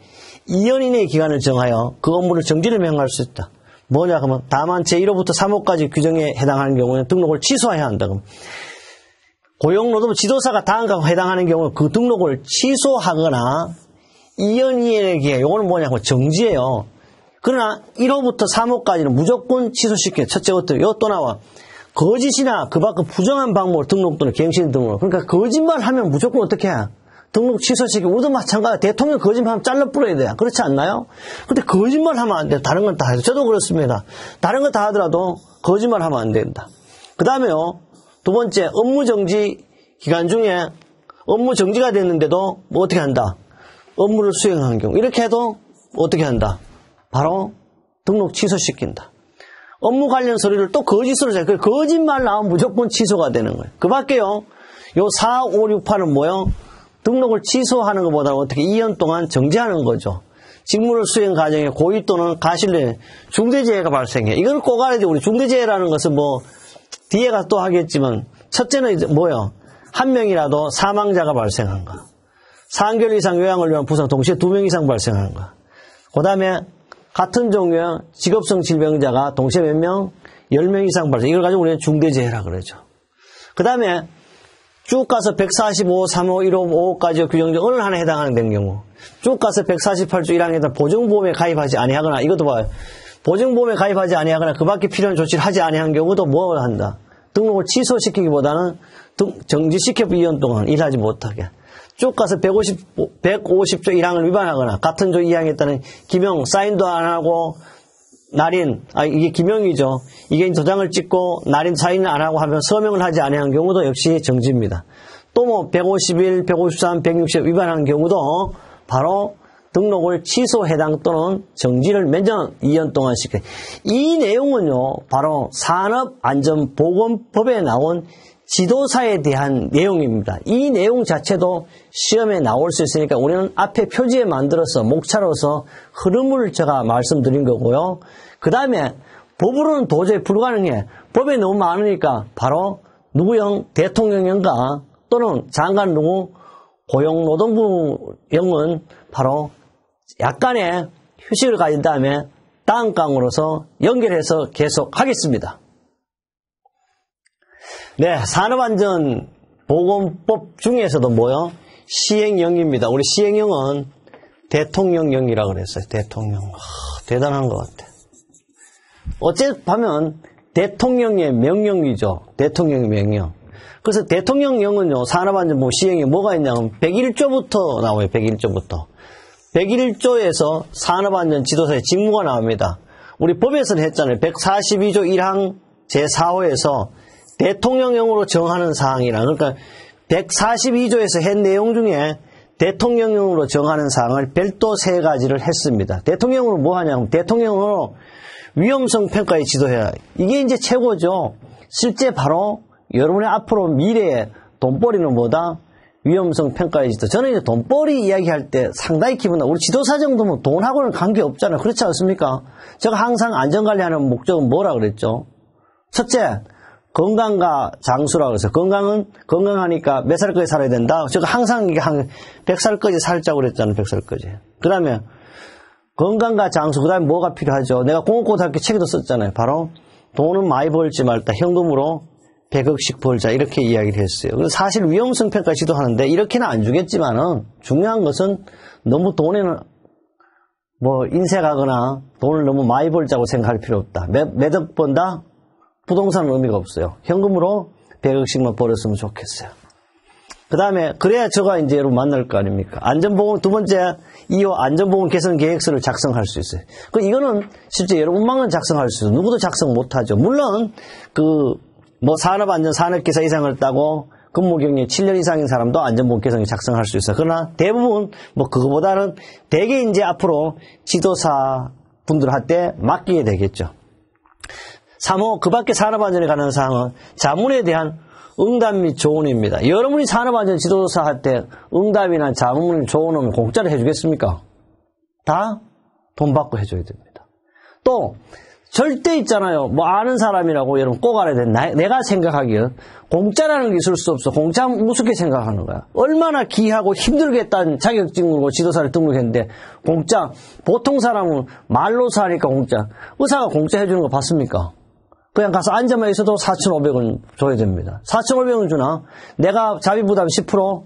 2년 이내의 기간을 정하여 그 업무를 정지를 명할 수 있다. 뭐냐 그러면 다만 제1호부터 3호까지 규정에 해당하는 경우에는 등록을 취소해야 한다. 그럼 고용노동부 지도사가 다음 각호에 해당하는 경우는 그 등록을 취소하거나 2년 이내의 기간, 이거는 뭐냐고 정지예요. 그러나 1호부터 3호까지는 무조건 취소시켜요. 첫째 것도 이것도 나와. 거짓이나 그 밖의 부정한 방법으로 등록 또는 갱신 등록. 그러니까 거짓말하면 무조건 어떻게 해? 등록 취소시키고 우리도 마찬가지야. 대통령 거짓말하면 잘라 뿌려야 돼. 그렇지 않나요? 근데 거짓말하면 안 돼. 다른 건 다 해도. 저도 그렇습니다. 다른 거 다 하더라도 거짓말하면 안 된다. 그 다음에요. 두 번째, 업무 정지 기간 중에 업무 정지가 됐는데도 뭐 어떻게 한다? 업무를 수행한 경우. 이렇게 해도 어떻게 한다? 바로 등록 취소시킨다. 업무 관련 서류를 또 거짓으로 잘, 거짓말 나오면 무조건 취소가 되는 거예요. 그 밖에요, 요 4, 5, 6, 8은 뭐요? 등록을 취소하는 것보다는 어떻게 2년 동안 정지하는 거죠. 직무를 수행 과정에 고의 또는 가실내 중대재해가 발생해. 이걸 꼭 알아야 돼. 우리 중대재해라는 것은 뭐, 뒤에가 또 하겠지만, 첫째는 이제 뭐요? 한 명이라도 사망자가 발생한 거. 4개월 이상 요양을 위한 부상 동시에 2명 이상 발생한 거. 그 다음에, 같은 종류의 직업성 질병자가 동시에 몇 명? 10명 이상 발생. 이걸 가지고 우리는 중대재해라 그러죠. 그 다음에 쭉 가서 145, 3호, 1호, 5호까지 규정적 어느 하나에 해당하는 경우. 쭉 가서 148조 1항에 보증보험에 가입하지 아니하거나, 이것도 봐요. 보증보험에 가입하지 아니하거나 그 밖에 필요한 조치를 하지 아니한 경우도 뭐 한다? 등록을 취소시키기보다는 정지시켜 2년 동안 일하지 못하게. 쭉 가서 150조 1항을 위반하거나 같은 조 2항에 따른 기명, 사인도 안 하고 날인, 이게 기명이죠. 이게 도장을 찍고 날인 사인을 안 하고 하면 서명을 하지 않은 경우도 역시 정지입니다. 또 뭐 151, 153, 160 위반하는 경우도 바로 등록을 취소 해당 또는 정지를 몇 년? 2년 동안 시켜. 이 내용은요, 바로 산업안전보건법에 나온 지도사에 대한 내용입니다. 이 내용 자체도 시험에 나올 수 있으니까 우리는 앞에 표지에 만들어서 목차로서 흐름을 제가 말씀드린 거고요. 그 다음에 법으로는 도저히 불가능해. 법에 너무 많으니까 바로 누구형? 대통령형과 또는 장관 누구? 고용노동부형은 바로 약간의 휴식을 가진 다음에 다음 강으로서 연결해서 계속 하겠습니다. 네, 산업안전보건법 중에서도 뭐요? 시행령입니다. 우리 시행령은 대통령령이라고 그랬어요. 대통령. 대단한 것 같아. 어쨌든 보면 대통령의 명령이죠. 대통령의 명령. 그래서 대통령령은요, 산업안전보건 시행에 뭐가 있냐면 101조부터 나와요. 101조부터. 101조에서 산업안전 지도사의 직무가 나옵니다. 우리 법에서는 했잖아요. 142조 1항 제4호에서 대통령령으로 정하는 사항이라. 그러니까 142조에서 한 내용 중에 대통령령으로 정하는 사항을 별도 3가지를 했습니다. 대통령으로 뭐 하냐면 대통령으로 위험성 평가에 지도해야. 이게 이제 최고죠. 실제 바로 여러분의 앞으로 미래에 돈벌이는 뭐다? 위험성 평가에 지도. 저는 이제 돈벌이 이야기할 때 상당히 기분 나. 우리 지도사 정도면 돈하고는 관계없잖아요. 그렇지 않습니까? 제가 항상 안전관리하는 목적은 뭐라 그랬죠? 첫째, 건강과 장수라고 해서 건강하니까 몇 살까지 살아야 된다. 제가 항상 이게 100살까지 살자고 그랬잖아요. 100살까지. 그 다음에 건강과 장수, 그 다음에 뭐가 필요하죠? 내가 공업고등학교 책에도 썼잖아요. 바로 돈은 많이 벌지 말다. 현금으로 100억씩 벌자. 이렇게 이야기를 했어요. 그래서 사실 위험성 평가 지도하는데 이렇게는 안 주겠지만은 중요한 것은 너무 돈에는 뭐 인색하거나 돈을 너무 많이 벌자고 생각할 필요 없다. 몇 억 번다? 부동산은 의미가 없어요. 현금으로 100억씩만 벌었으면 좋겠어요. 그 다음에, 그래야 저가 이제 여러분 만날 거 아닙니까? 안전보건, 두 번째, 2호 안전보건 개선 계획서를 작성할 수 있어요. 이거는 실제 여러분만은 작성할 수 있어요. 누구도 작성 못 하죠. 물론, 산업안전 산업기사 이상을 따고 근무 경력 7년 이상인 사람도 안전보건 개선에 작성할 수 있어요. 그러나 대부분, 그거보다는 대개 이제 앞으로 지도사 분들한테 맡기게 되겠죠. 3호, 그 밖에 산업안전에 관한 사항은 자문에 대한 응답 및 조언입니다. 여러분이 산업안전 지도사 할 때 응답이나 자문이나 조언은 공짜로 해주겠습니까? 다 돈 받고 해줘야 됩니다. 또 절대 있잖아요. 뭐 아는 사람이라고 여러분 꼭 알아야 돼. 내가 생각하기에 공짜라는 게 있을 수 없어. 공짜는 우습게 생각하는 거야. 얼마나 귀하고 힘들게 딴 자격증으로 지도사를 등록했는데 공짜. 보통 사람은 말로서 하니까 공짜. 의사가 공짜 해주는 거 봤습니까? 그냥 가서 앉아만 있어도 4,500원 줘야 됩니다. 4,500원 주나? 내가 자비부담 10%?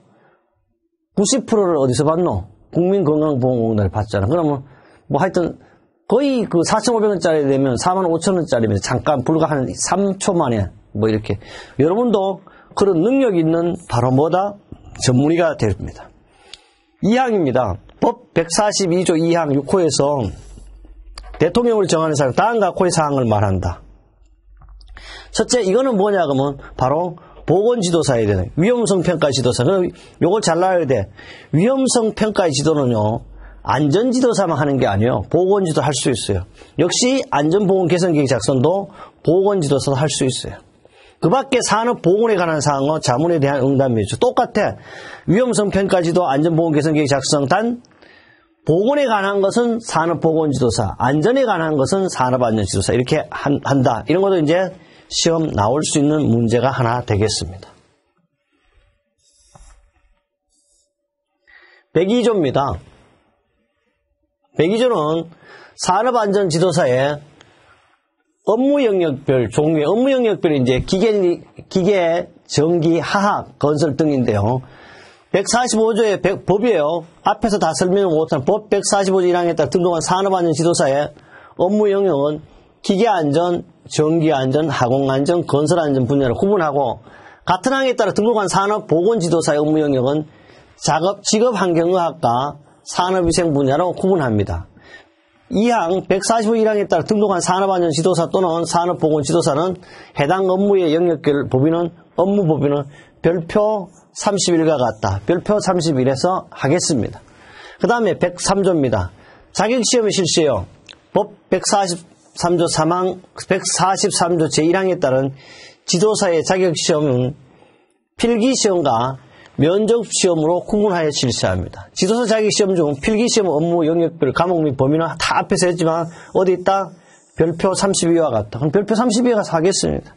90%를 어디서 받노? 국민건강보험공단을 받잖아. 그러면 뭐 하여튼 거의 그 4,500원짜리 되면 45,000원짜리면 잠깐 불과 한 3초 만에 뭐 이렇게. 여러분도 그런 능력 있는 바로 뭐다? 전문의가 됩니다. 2항입니다. 법 142조 2항 6호에서 대통령을 정하는 사람 다음과 같고의 사항을 말한다. 첫째, 이거는 뭐냐 그러면 바로 보건지도사에 되는 위험성 평가 지도사. 요걸 잘 알아야 돼. 위험성 평가의 지도는요. 안전지도사만 하는 게 아니에요. 보건지도 할 수 있어요. 역시 안전보건 개선계획 작성도 보건지도사도 할 수 있어요. 그 밖에 산업보건에 관한 사항은 자문에 대한 응답이죠. 똑같아. 위험성 평가지도 안전보건 개선계획 작성 단 보건에 관한 것은 산업보건지도사, 안전에 관한 것은 산업안전지도사 이렇게 한다. 이런 것도 이제 시험 나올 수 있는 문제가 하나 되겠습니다. 102조입니다. 102조는 산업안전지도사의 업무 영역별, 종류의 업무 영역별이 이제 기계, 전기, 화학, 건설 등인데요. 145조의 법이에요. 앞에서 다 설명을 못한 법 145조 1항에 따라 등록한 산업안전지도사의 업무 영역은 기계안전, 전기안전, 화공안전, 건설안전 분야를 구분하고 같은 항에 따라 등록한 산업보건지도사의 업무 영역은 직업환경의학과 산업위생 분야로 구분합니다. 2항 145 1항에 따라 등록한 산업안전지도사 또는 산업보건지도사는 해당 업무의 영역별 법인은 업무 법인은 별표 31과 같다. 별표 31에서 하겠습니다. 그 다음에 103조입니다. 자격시험의 실시요. 법 143조 3항 143조 제1항에 따른 지도사의 자격시험은 필기시험과 면접시험으로 구분하여 실시합니다. 지도사 자격시험 중 필기시험 업무 영역별 과목 및 범위는 다 앞에서 했지만 어디 있다? 별표 32와 같다. 그럼 별표 32가 하겠습니다.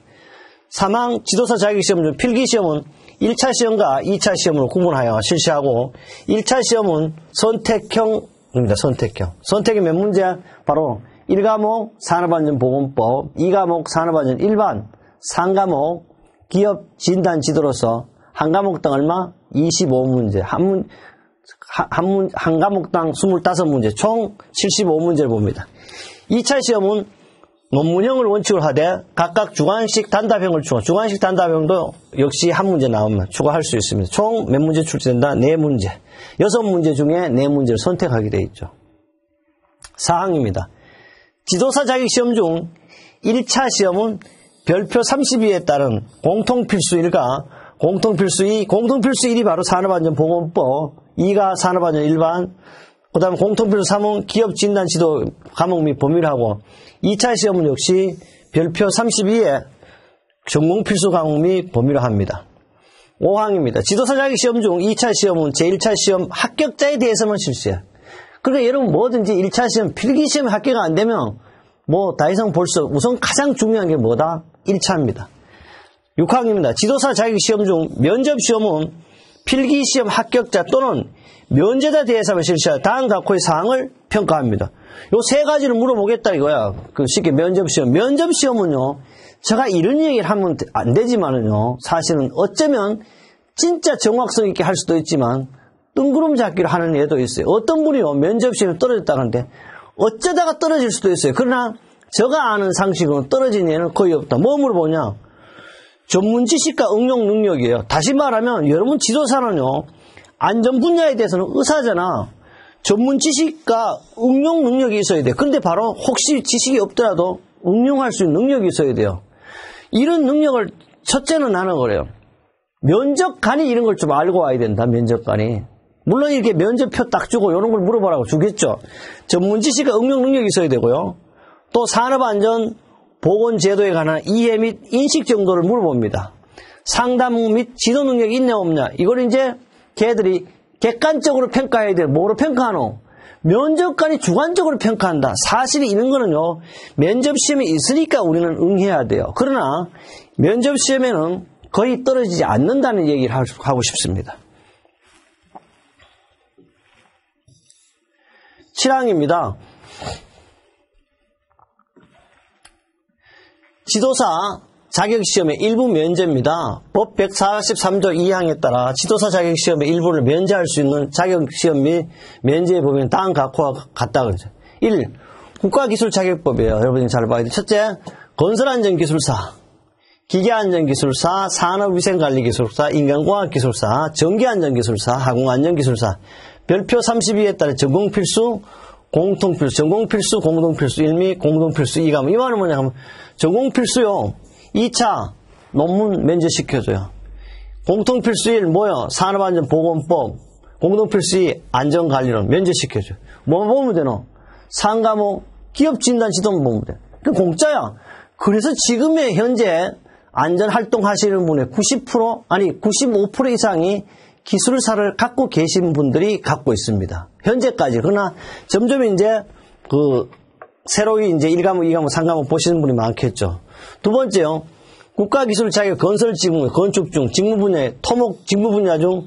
3항 지도사 자격시험 중 필기시험은 1차 시험과 2차 시험으로 구분하여 실시하고 1차 시험은 선택형입니다. 선택이 몇 문제? 바로 1과목 산업안전보건법, 2과목 산업안전 일반, 3과목 기업 진단 지도로서 한 과목당 얼마? 25문제. 한 과목당 25문제. 총 75문제를 봅니다. 2차 시험은 논문형을 원칙으로 하되 각각 주관식 단답형을 주관식 단답형도 역시 한 문제 나오면 추가할 수 있습니다. 총 몇 문제 출제된다? 4문제. 6문제 중에 4문제를 선택하게 되어 있죠. 4항입니다. 지도사 자격시험 중 1차 시험은 별표 32에 따른 공통필수 1과 공통필수 2, 공통필수 1이 바로 산업안전보건법, 2가 산업안전 일반, 그 다음에 공통필수 3은 기업진단지도 과목 및 범위를 하고 2차 시험은 역시 별표 32에 전공필수 과목 및 범위를 합니다. 5항입니다. 지도사 자격시험 중 2차 시험은 제1차 시험 합격자에 대해서만 실시해요. 그러니까 여러분 뭐든지 1차 시험 필기시험 합격 안 되면 뭐 더 이상 볼 수 없고 우선 가장 중요한 게 뭐다? 1차입니다. 6항입니다. 지도사 자격시험 중 면접시험은 필기시험 합격자 또는 면제자에 대해서만 실시하여 다음과 같고의 사항을 평가합니다. 요 세 가지를 물어보겠다 이거야. 쉽게 면접시험. 면접시험은요, 제가 이런 얘기를 하면 안 되지만은요, 사실은 어쩌면 진짜 정확성 있게 할 수도 있지만 뜬구름 잡기를 하는 예도 있어요. 어떤 분이요, 면접시험에 떨어졌다 하는데 어쩌다가 떨어질 수도 있어요. 그러나 제가 아는 상식으로는 떨어진 예는 거의 없다. 뭐 물어보냐? 전문 지식과 응용 능력이에요. 다시 말하면 여러분 지도사는요, 안전 분야에 대해서는 의사잖아. 전문 지식과 응용 능력이 있어야 돼요. 근데 바로 혹시 지식이 없더라도 응용할 수 있는 능력이 있어야 돼요. 이런 능력을 첫째는 나는 그래요. 면접관이 이런 걸 좀 알고 와야 된다. 면접관이. 물론 이렇게 면접표 딱 주고 이런 걸 물어보라고 주겠죠. 전문 지식과 응용 능력이 있어야 되고요. 또 산업안전 보건제도에 관한 이해 및 인식 정도를 물어봅니다. 상담 및 지도 능력이 있냐 없냐. 이걸 이제 걔들이 객관적으로 평가해야 돼요. 뭐로 평가하노? 면접관이 주관적으로 평가한다. 사실이 있는 거는요. 면접시험에 있으니까 우리는 응해야 돼요. 그러나 면접시험에는 거의 떨어지지 않는다는 얘기를 하고 싶습니다. 7항입니다. 지도사 자격시험의 일부 면제입니다. 법 143조 2항에 따라 지도사 자격시험의 일부를 면제할 수 있는 자격시험 및 면제의 법인 다음 각호와 같다 그러죠. 1. 국가기술자격법이에요. 여러분이 잘 봐야 돼요. 첫째, 건설안전기술사, 기계안전기술사, 산업위생관리기술사, 인간공학기술사, 전기안전기술사, 항공안전기술사, 별표 32에 따라 전공필수, 공통필수, 전공필수, 공동필수 1 및 공동필수 2과목. 이 말은 뭐냐 하면 전공필수요. 2차 논문 면제시켜줘요. 공통필수 1 뭐요? 산업안전보건법. 공동필수 2 안전관리론 면제시켜줘요. 뭐 보면 되노? 3과목 기업진단지도만 보면 돼. 그 공짜야. 그래서 지금의 현재 안전활동 하시는 분의 90% 아니 95% 이상이 기술사를 갖고 계신 분들이 갖고 있습니다. 현재까지. 그러나 점점 이제 새로이 이제 1과목, 2과목, 3과목 보시는 분이 많겠죠. 두 번째요. 국가기술 자격 건설 직무, 건축 중 직무 분야, 토목 직무 분야 중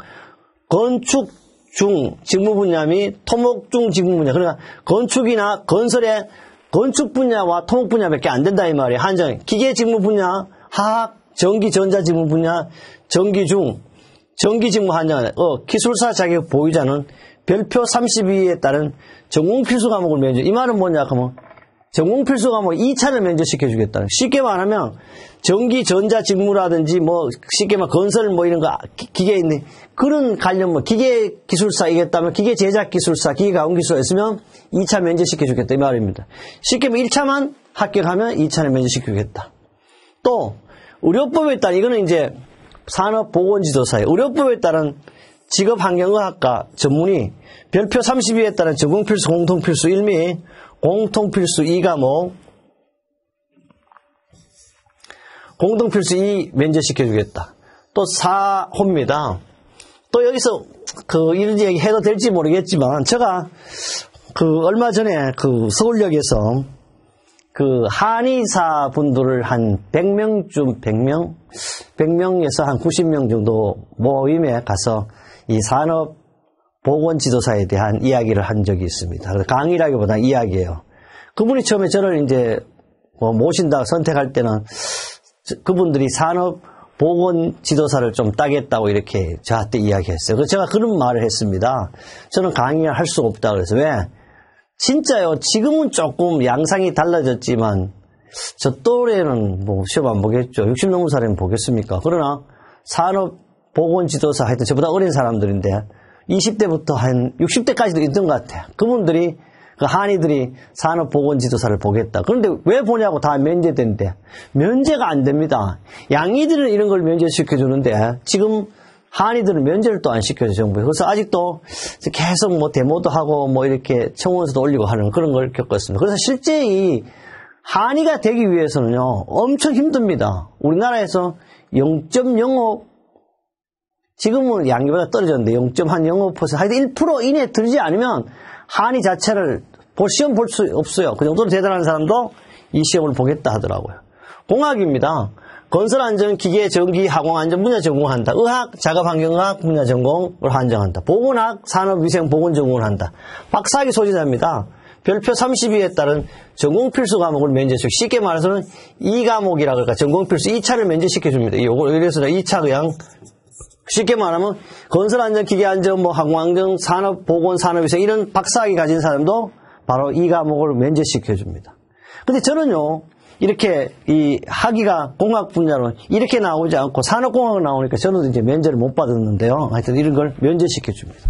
건축 중 직무 분야 및 토목 중 직무 분야. 그러니까 건축이나 건설의 건축 분야와 토목 분야밖에 안 된다 이 말이에요. 한정. 기계 직무 분야, 화학, 전기, 전자 직무 분야, 전기 중 전기 직무 한정. 기술사 자격 보유자는 별표 32에 따른 전공필수 과목을 면제. 이 말은 뭐냐 하면 전공필수 과목 2차를 면제시켜 주겠다. 쉽게 말하면 전기, 전자 직무라든지 뭐 쉽게 말하면 건설 뭐 이런 거 기계에 있는 그런 관련 뭐 기계 기술사이겠다면 기계 제작 기술사, 기계 가공 기술사 있으면 2차 면제시켜 주겠다 이 말입니다. 쉽게 말하면 1차만 합격하면 2차를 면제시켜 주겠다. 또 의료법에 따른 이거는 이제 산업보건지도사예요. 의료법에 따른 직업환경의학과 전문의 별표 32에 따른 전공필수, 공통필수 1 및 공통필수 2과목 공동필수 2 면제시켜주겠다. 또 4호입니다. 또 여기서 이런 얘기 해도 될지 모르겠지만 제가 얼마 전에 서울역에서 한의사 분들을 한 100명에서 한 90명 정도 모임에 가서 이 산업보건지도사에 대한 이야기를 한 적이 있습니다. 강의라기보다 이야기예요. 그분이 처음에 저를 이제 모신다 선택할 때는 그분들이 산업보건지도사를 좀 따겠다고 이렇게 저한테 이야기했어요. 그래서 제가 그런 말을 했습니다. 저는 강의를 할 수가 없다. 그래서 왜? 진짜요. 지금은 조금 양상이 달라졌지만 저 또래는 뭐 시험 안 보겠죠. 60 넘은 사람이 보겠습니까? 그러나 산업보건지도사 하여튼 저보다 어린 사람들인데 20대부터 한 60대까지도 있던 것 같아요. 그분들이 한의들이 산업보건지도사를 보겠다. 그런데 왜 보냐고 다 면제된대. 면제가 안 됩니다. 양의들은 이런 걸 면제시켜주는데 지금 한의들은 면제를 또 안 시켜줘 정부에. 그래서 아직도 계속 뭐 데모도 하고 뭐 이렇게 청원서도 올리고 하는 그런 걸 겪었습니다. 그래서 실제 이 한의가 되기 위해서는요 엄청 힘듭니다. 우리나라에서 0.05 지금은 양기보다 떨어졌는데 0.05% 하여튼 1% 이내 들지 않으면 한의 자체를 시험 볼 수 없어요. 그 정도로 대단한 사람도 이 시험을 보겠다 하더라고요. 공학입니다. 건설안전, 기계, 전기, 항공안전 분야 전공한다. 의학, 작업환경의학 분야 전공을 한정한다. 보건학, 산업위생, 보건 전공을 한다. 박사학위 소지자입니다. 별표 32에 따른 전공필수 과목을 면제시켜. 쉽게 말해서는 2과목이라 그럴까. 전공필수 2차를 면제시켜줍니다. 이래서 2차 그냥 쉽게 말하면 건설안전, 기계안전, 뭐 항공안전, 산업보건, 산업위생 이런 박사학위 가진 사람도 바로 2과목을 면제시켜줍니다. 근데 저는요. 이렇게 이 학위가 공학 분야로 이렇게 나오지 않고 산업공학으로 나오니까 저는 이제 면제를 못 받았는데요. 하여튼 이런 걸 면제시켜 줍니다.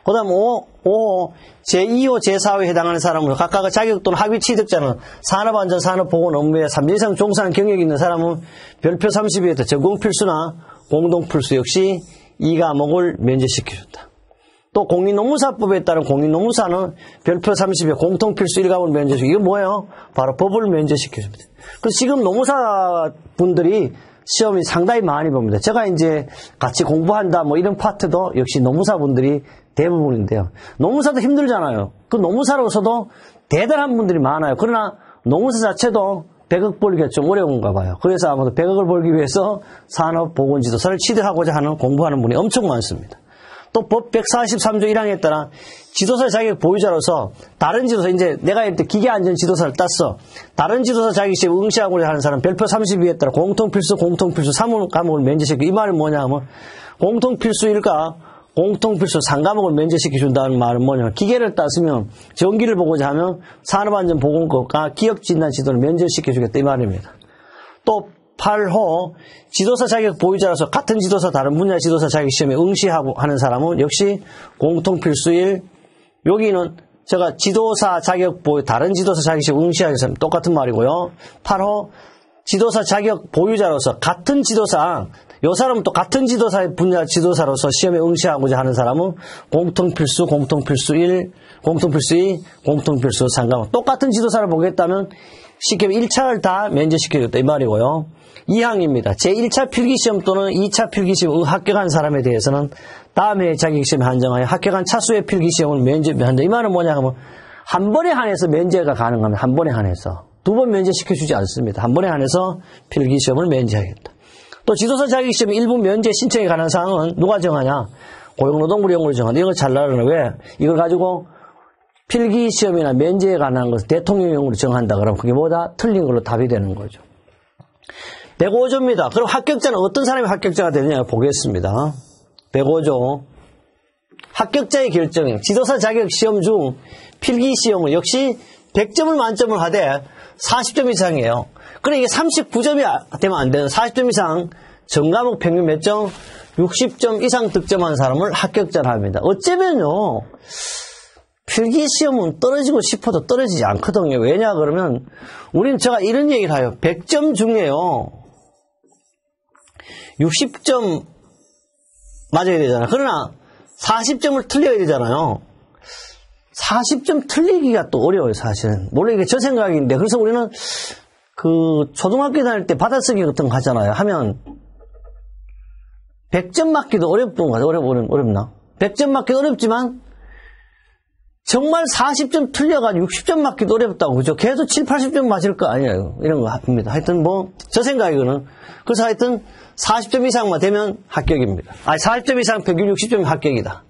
그 다음 5호 제2호 제4호에 해당하는 사람은 각각 자격 또는 학위 취득자는 산업안전 산업보건 업무에 3년 이상 종사하는 경력이 있는 사람은 별표 32에서 전공필수나 공동필수 역시 이 과목을 면제시켜 준다. 또 공인노무사법에 따른 공인노무사는 별표 30에 공통필수 1과목을 면제시키고 이거 뭐예요? 바로 법을 면제시켜줍니다. 그래서 지금 노무사분들이 시험이 상당히 많이 봅니다. 제가 이제 같이 공부한다 뭐 이런 파트도 역시 노무사분들이 대부분인데요. 노무사도 힘들잖아요. 그 노무사로서도 대단한 분들이 많아요. 그러나 노무사 자체도 100억 벌기가 좀 어려운가 봐요. 그래서 아마도 100억을 벌기 위해서 산업보건지도사를 취득하고자 하는 공부하는 분이 엄청 많습니다. 또 법 143조 1항에 따라 지도사 자격 보유자로서 다른 지도사, 이제 내가 이때 기계안전 지도사를 땄어. 다른 지도사 자격 시험에 응시하고자 하는 사람 별표 32에 따라 공통필수 3과목을 면제시키고, 이 말은 뭐냐 하면 공통필수 1과 공통필수 3과목을 면제시켜준다는 말은 뭐냐면 기계를 땄으면 전기를 보고자 하면 산업안전보건법과 기억진단 지도를 면제시켜주겠다 이 말입니다. 또 8호 지도사 자격 보유자로서 같은 지도사 다른 분야 지도사 자격 시험에 응시하고 하는 사람은 역시 공통필수 1, 여기는 제가 지도사 자격 보유 다른 지도사 자격 시험 응시하는 사람 똑같은 말이고요. 8호 지도사 자격 보유자로서 같은 지도사, 요 사람은 또 같은 지도사 분야 지도사로서 시험에 응시하고자 하는 사람은 공통필수 1, 공통필수 2, 공통필수 3과목 똑같은 지도사를 보겠다면 시험 1차를 다 면제시켜줬다 이 말이고요. 2항입니다. 제1차 필기시험 또는 2차 필기시험 합격한 사람에 대해서는 다음 해 자격시험에 한정하여 합격한 차수의 필기시험을 면제한다. 이 말은 뭐냐 하면 한 번에 한해서 면제가 가능합니다. 한 번에 한해서. 두 번 면제시켜주지 않습니다. 한 번에 한해서 필기시험을 면제하겠다. 또 지도사 자격시험 일부 면제 신청에 관한 사항은 누가 정하냐? 고용노동부령으로 정한다. 이걸 잘 알아라. 왜? 이걸 가지고 필기시험이나 면제에 관한 것을 대통령령으로 정한다. 그러면 그게 뭐다? 틀린 걸로 답이 되는 거죠. 105조입니다. 그럼 합격자는 어떤 사람이 합격자가 되느냐 보겠습니다. 105조. 합격자의 결정이 지도사 자격 시험 중 필기시험은 역시 100점을 만점을 하되 40점 이상이에요. 그래 이게 39점이 되면 안 되는 40점 이상 전과목 평균 몇 점? 60점 이상 득점한 사람을 합격자라 합니다. 어쩌면요. 필기시험은 떨어지고 싶어도 떨어지지 않거든요. 왜냐 그러면 우리는 제가 이런 얘기를 해요. 100점 중에요. 60점 맞아야 되잖아요. 그러나 40점을 틀려야 되잖아요. 40점 틀리기가 또 어려워요, 사실은. 물론 이게 저 생각인데, 그래서 우리는 초등학교 다닐 때 받아쓰기 같은 거 하잖아요. 하면 100점 맞기도 어렵던 거 같아요. 어렵나? 100점 맞기도 어렵지만 정말 40점 틀려가지고 60점 맞기도 어렵다고, 그죠? 계속 7, 80점 맞을 거 아니에요. 이런 거 합니다. 하여튼 저 생각이거든. 그래서 하여튼 40점 이상만 되면 합격입니다. 40점 이상 평균 60점이 합격이다.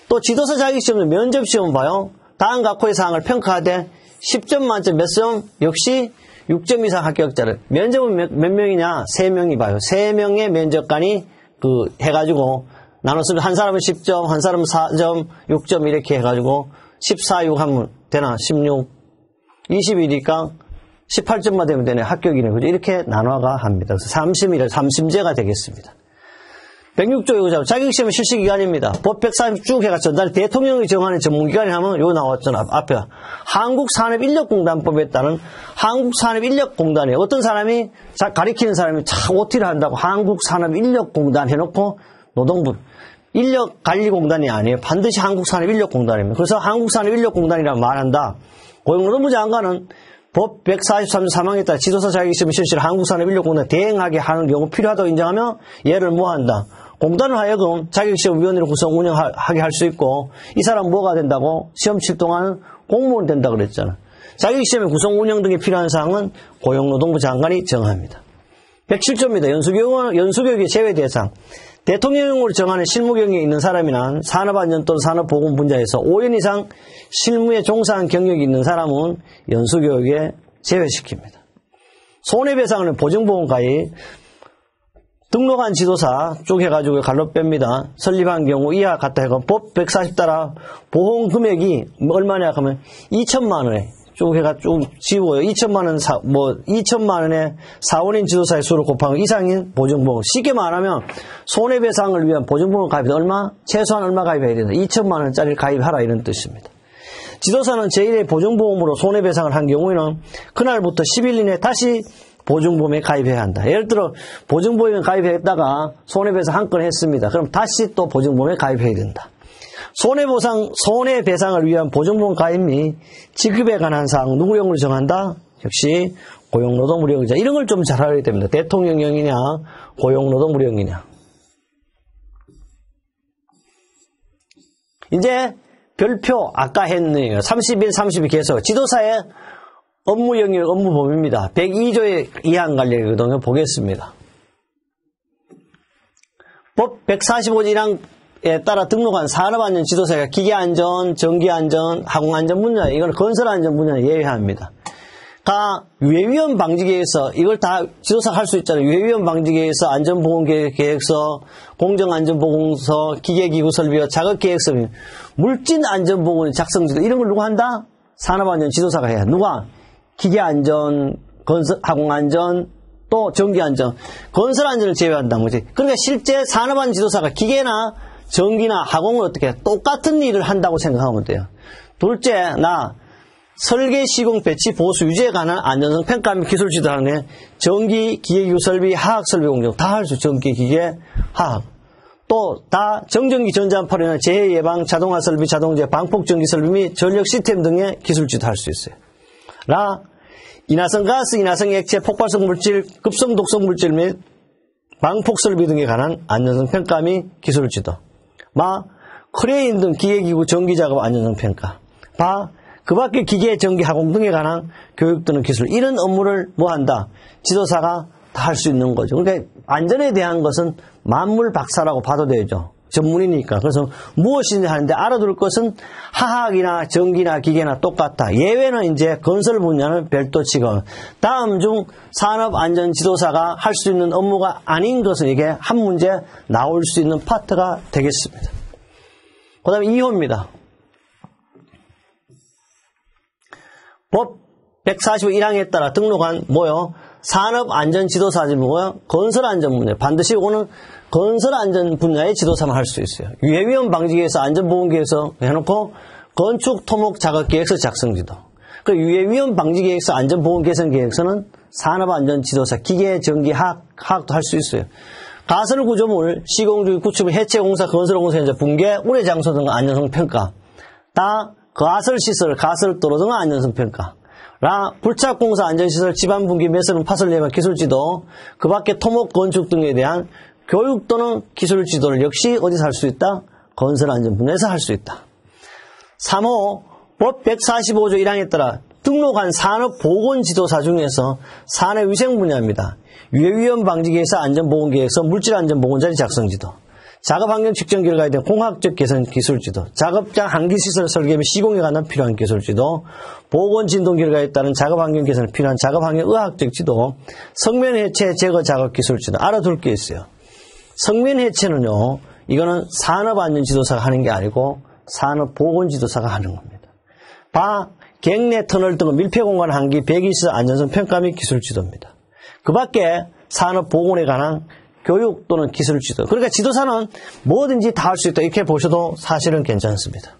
또 지도사 자격시험은 면접시험 봐요. 다음 각호의 사항을 평가하되 10점 만점 몇 점? 역시 6점 이상 합격자를. 면접은 몇 명이냐? 3명이 봐요. 3명의 면접관이 해가지고 나눴으면 한 사람은 10점, 한 사람은 4점, 6점 이렇게 해가지고 14, 6 하면 되나? 16, 20이니까 18점만 되면 되네. 합격이네. 그죠? 이렇게 나눠가 합니다. 그래서 3심제가 되겠습니다. 106조 자격시험 실시기간입니다. 법 140 쭉 해가 전달 대통령이 정하는 전문기관이 하면 요 나왔잖아. 앞에 한국산업인력공단법에 따른 한국산업인력공단에 어떤 사람이 가리키는 사람이 참 OT를 한다고 한국산업인력공단 해놓고 노동부 인력관리공단이 아니에요. 반드시 한국산업인력공단입니다. 그래서 한국산업인력공단이라고 말한다. 고용노동부 장관은 법 143조 3항에 따라 지도사 자격시험 실시를 한국산업인력공단에 대행하게 하는 경우 필요하다고 인정하며 얘를 뭐한다. 공단을 하여금 자격시험위원회를 구성 운영하게 할 수 있고 이 사람 뭐가 된다고? 시험 칠 동안은 공무원 된다 그랬잖아. 자격시험의 구성 운영 등에 필요한 사항은 고용노동부 장관이 정합니다. 107조입니다. 연수교육의 제외 대상. 대통령령으로 정하는 실무 경력이 있는 사람이나 산업안전 또는 산업보건 분야에서 5년 이상 실무에 종사한 경력이 있는 사람은 연수교육에 제외시킵니다. 손해배상은 보증보험 가입, 등록한 지도사 쭉 해가지고 갈로 뺍니다. 설립한 경우 이하 같다 해가 법 140 따라 보험 금액이 얼마냐 하면 2천만 원에 쭉 해가 쭉 지우고요. 2천만 원 2천만 원에 4원인 지도사의 수를 곱하면 이상인 보증보험. 쉽게 말하면 손해배상을 위한 보증보험 가입이 얼마? 최소한 얼마 가입해야 된다. 2천만 원짜리 가입하라 이런 뜻입니다. 지도사는 제1의 보증보험으로 손해배상을 한 경우에는 그날부터 10일 이내 다시 보증보험에 가입해야 한다. 예를 들어 보증보험에 가입했다가 손해배상 한 건 했습니다. 그럼 다시 또 보증보험에 가입해야 된다. 손해배상을 위한 보증보험 가입 및 지급에 관한 사항 누구용으로 정한다? 역시 고용노동부령이냐 이런 걸 좀 잘 알아야 됩니다. 대통령령이냐 고용노동부령이냐. 이제 별표 아까 했네요. 31, 32 계속 지도사의 업무 영역, 업무 범위입니다. 102조에 이한 관련이거든요. 보겠습니다. 법 145조 1항에 따라 등록한 산업안전 지도사가 기계안전, 전기안전, 항공안전 분야, 이걸 건설안전 분야에 예외합니다. 유해위험 방지계획서, 이걸 다 지도사가 할 수 있잖아요. 유해위험 방지계획서, 안전보건계획서, 공정안전보건서, 기계기구 설비와 작업계획서, 물진안전보건의 작성지도, 이런 걸 누가 한다? 산업안전 지도사가 해야. 누가? 기계안전, 항공안전, 또 전기안전, 건설안전을 제외한다는 거지. 그러니까 실제 산업안전 지도사가 기계나 전기나 항공을 어떻게 해? 똑같은 일을 한다고 생각하면 돼요. 둘째, 설계, 시공, 배치, 보수, 유지에 관한 안전성 평가 및 기술 지도하는 게 전기, 기계기구 설비, 화학 설비 공정 다 할 수 있죠. 전기, 기계, 화학. 또 다 정전기 전자파로나 재해 예방, 자동화 설비, 자동제, 방폭 전기 설비 및 전력 시스템 등의 기술 지도 할 수 있어요. 인화성 가스, 인화성 액체, 폭발성 물질, 급성 독성 물질 및 방폭 설비 등에 관한 안전성 평가 및 기술 지도. 크레인 등 기계기구 전기 작업 안전성 평가. 그 밖에 기계, 전기, 화공 등에 관한 교육 또는 기술, 이런 업무를 한다? 지도사가 다 할 수 있는 거죠. 그러니까 안전에 대한 것은 만물 박사라고 봐도 되죠. 전문이니까. 그래서 무엇이냐 하는데 알아둘 것은 화학이나 전기나 기계나 똑같다. 예외는 이제 건설 분야는 별도 치고, 다음 중 산업안전지도사가 할 수 있는 업무가 아닌 것은 이게 한 문제 나올 수 있는 파트가 되겠습니다. 그 다음에 2호입니다. 법 145.1항에 따라 등록한 산업안전지도사지 건설안전 분야. 반드시 이거는 건설안전 분야의 지도사만 할 수 있어요. 유해위험 방지계획서, 안전보건계획서 해놓고 건축, 토목, 작업계획서 작성지도. 그 유해위험 방지계획서, 안전보건개선계획서는 산업안전지도사, 기계, 전기, 화학도 할 수 있어요. 가설구조물, 시공주의, 구축, 해체공사, 건설공사, 현장, 붕괴, 우레장소 등 안전성 평가. 가설시설, 가설도로 등 안전성 평가. 불착공사, 안전시설, 집안붕괴, 매설은 파설 예방 기술지도, 그 밖에 토목, 건축 등에 대한 교육 또는 기술 지도를 역시 어디서 할 수 있다? 건설안전 분야에서 할 수 있다. 3호, 법 145조 1항에 따라 등록한 산업보건지도사 중에서 산업위생 분야입니다. 유해위험 방지계획서, 안전보건계획서, 물질안전보건자리 작성지도, 작업환경 측정 결과에 대한 공학적 개선 기술지도, 작업장 한기시설 설계 및 시공에 관한 필요한 기술지도, 보건진동 결과에 따른 작업환경 개선에 필요한 작업환경 의학적 지도, 성면해체 제거 작업 기술지도. 알아둘 게 있어요. 성면해체는요, 이거는 산업안전지도사가 하는 게 아니고 산업보건지도사가 하는 겁니다. 객내 터널 등의 밀폐공간 한기, 배기시설 안전성 평가 및 기술지도입니다. 그 밖에 산업보건에 관한 교육 또는 기술 지도. 그러니까 지도사는 뭐든지 다 할 수 있다. 이렇게 보셔도 사실은 괜찮습니다.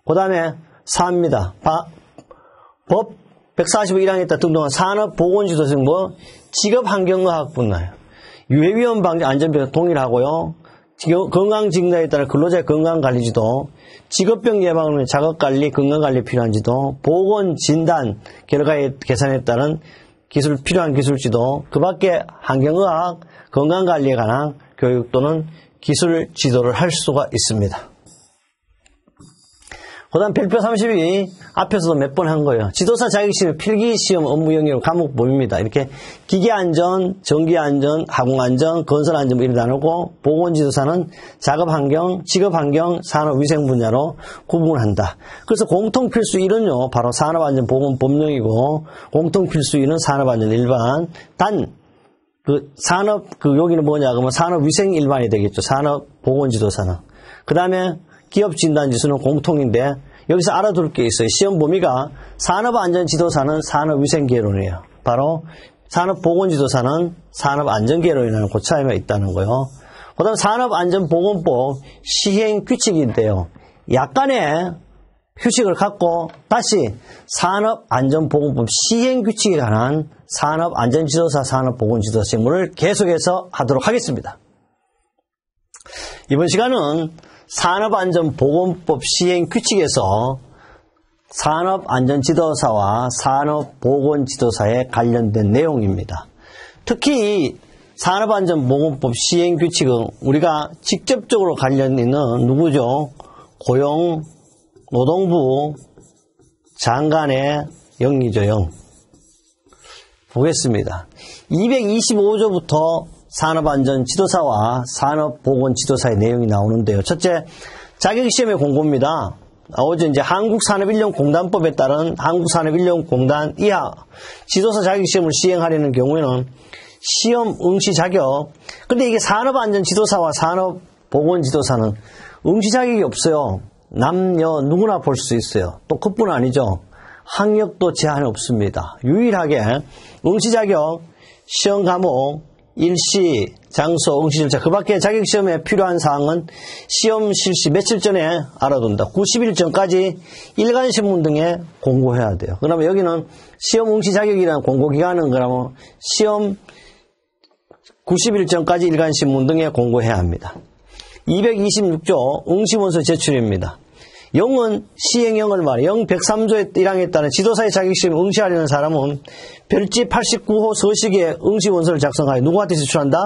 그 다음에 4입니다. 법 145.1항에 따라 등록한 산업보건지도사는 직업환경의학 분야예요. 유해위험 방지 안전병 동일하고요. 건강직나에 따라 근로자의 건강관리지도, 직업병 예방을 위해 작업관리, 건강관리 필요한 지도, 보건진단 결과의 계산에 따른 필요한 기술지도, 그 밖에 환경의학, 건강관리에 관한 교육 또는 기술 지도를 할 수가 있습니다. 그 다음 별표 32, 앞에서도 몇 번 한 거예요. 지도사 자격시험 필기시험 업무 영역 과목 범위입니다. 이렇게 기계안전, 전기안전, 항공안전, 건설안전 이렇게 나누고, 보건지도사는 작업환경, 직업환경, 산업위생 분야로 구분한다. 그래서 공통필수 1은요, 바로 산업안전보건법령이고, 공통필수 2는 산업안전 일반, 여기는 뭐냐, 그러면 산업위생 일반이 되겠죠. 산업보건지도사는. 그 다음에 기업진단지수는 공통인데, 여기서 알아둘 게 있어요. 시험 범위가 산업안전지도사는 산업위생계론이에요. 바로 산업보건지도사는 산업안전계론이라는 그 차이가 있다는 거예요. 그 다음 산업안전보건법 시행규칙인데요. 약간의 휴식을 갖고 다시 산업안전보건법 시행규칙에 관한 산업안전지도사, 산업보건지도사 실무를 계속해서 하도록 하겠습니다. 이번 시간은 산업안전보건법 시행규칙에서 산업안전지도사와 산업보건지도사에 관련된 내용입니다. 특히 산업안전보건법 시행규칙은 우리가 직접적으로 관련 있는 누구죠? 고용노동부 장관의 영이죠, 영. 보겠습니다. 225조부터 산업안전지도사와 산업보건지도사의 내용이 나오는데요. 첫째, 자격시험의 공고입니다. 어제 이제 한국산업인력공단법에 따른 한국산업인력공단 이하 지도사 자격시험을 시행하려는 경우에는 시험 응시 자격. 근데 이게 산업안전지도사와 산업보건지도사는 응시 자격이 없어요. 남녀 누구나 볼 수 있어요. 또 그뿐 아니죠. 학력도 제한이 없습니다. 유일하게 응시 자격, 시험 과목, 일시, 장소, 응시 절차, 그 밖에 자격시험에 필요한 사항은 시험 실시 며칠 전에 알아둔다. 90일 전까지 일간신문 등에 공고해야 돼요. 그러면 여기는 시험 응시 자격이라는 공고기간은 그러면 시험 90일 전까지 일간신문 등에 공고해야 합니다. 226조 응시원서 제출입니다. 영은 시행령을 말해 영 103조의 1항에 따른 지도사의 자격시험에 응시하려는 사람은 별지 89호 서식에 응시원서를 작성하여 누구한테 제출한다?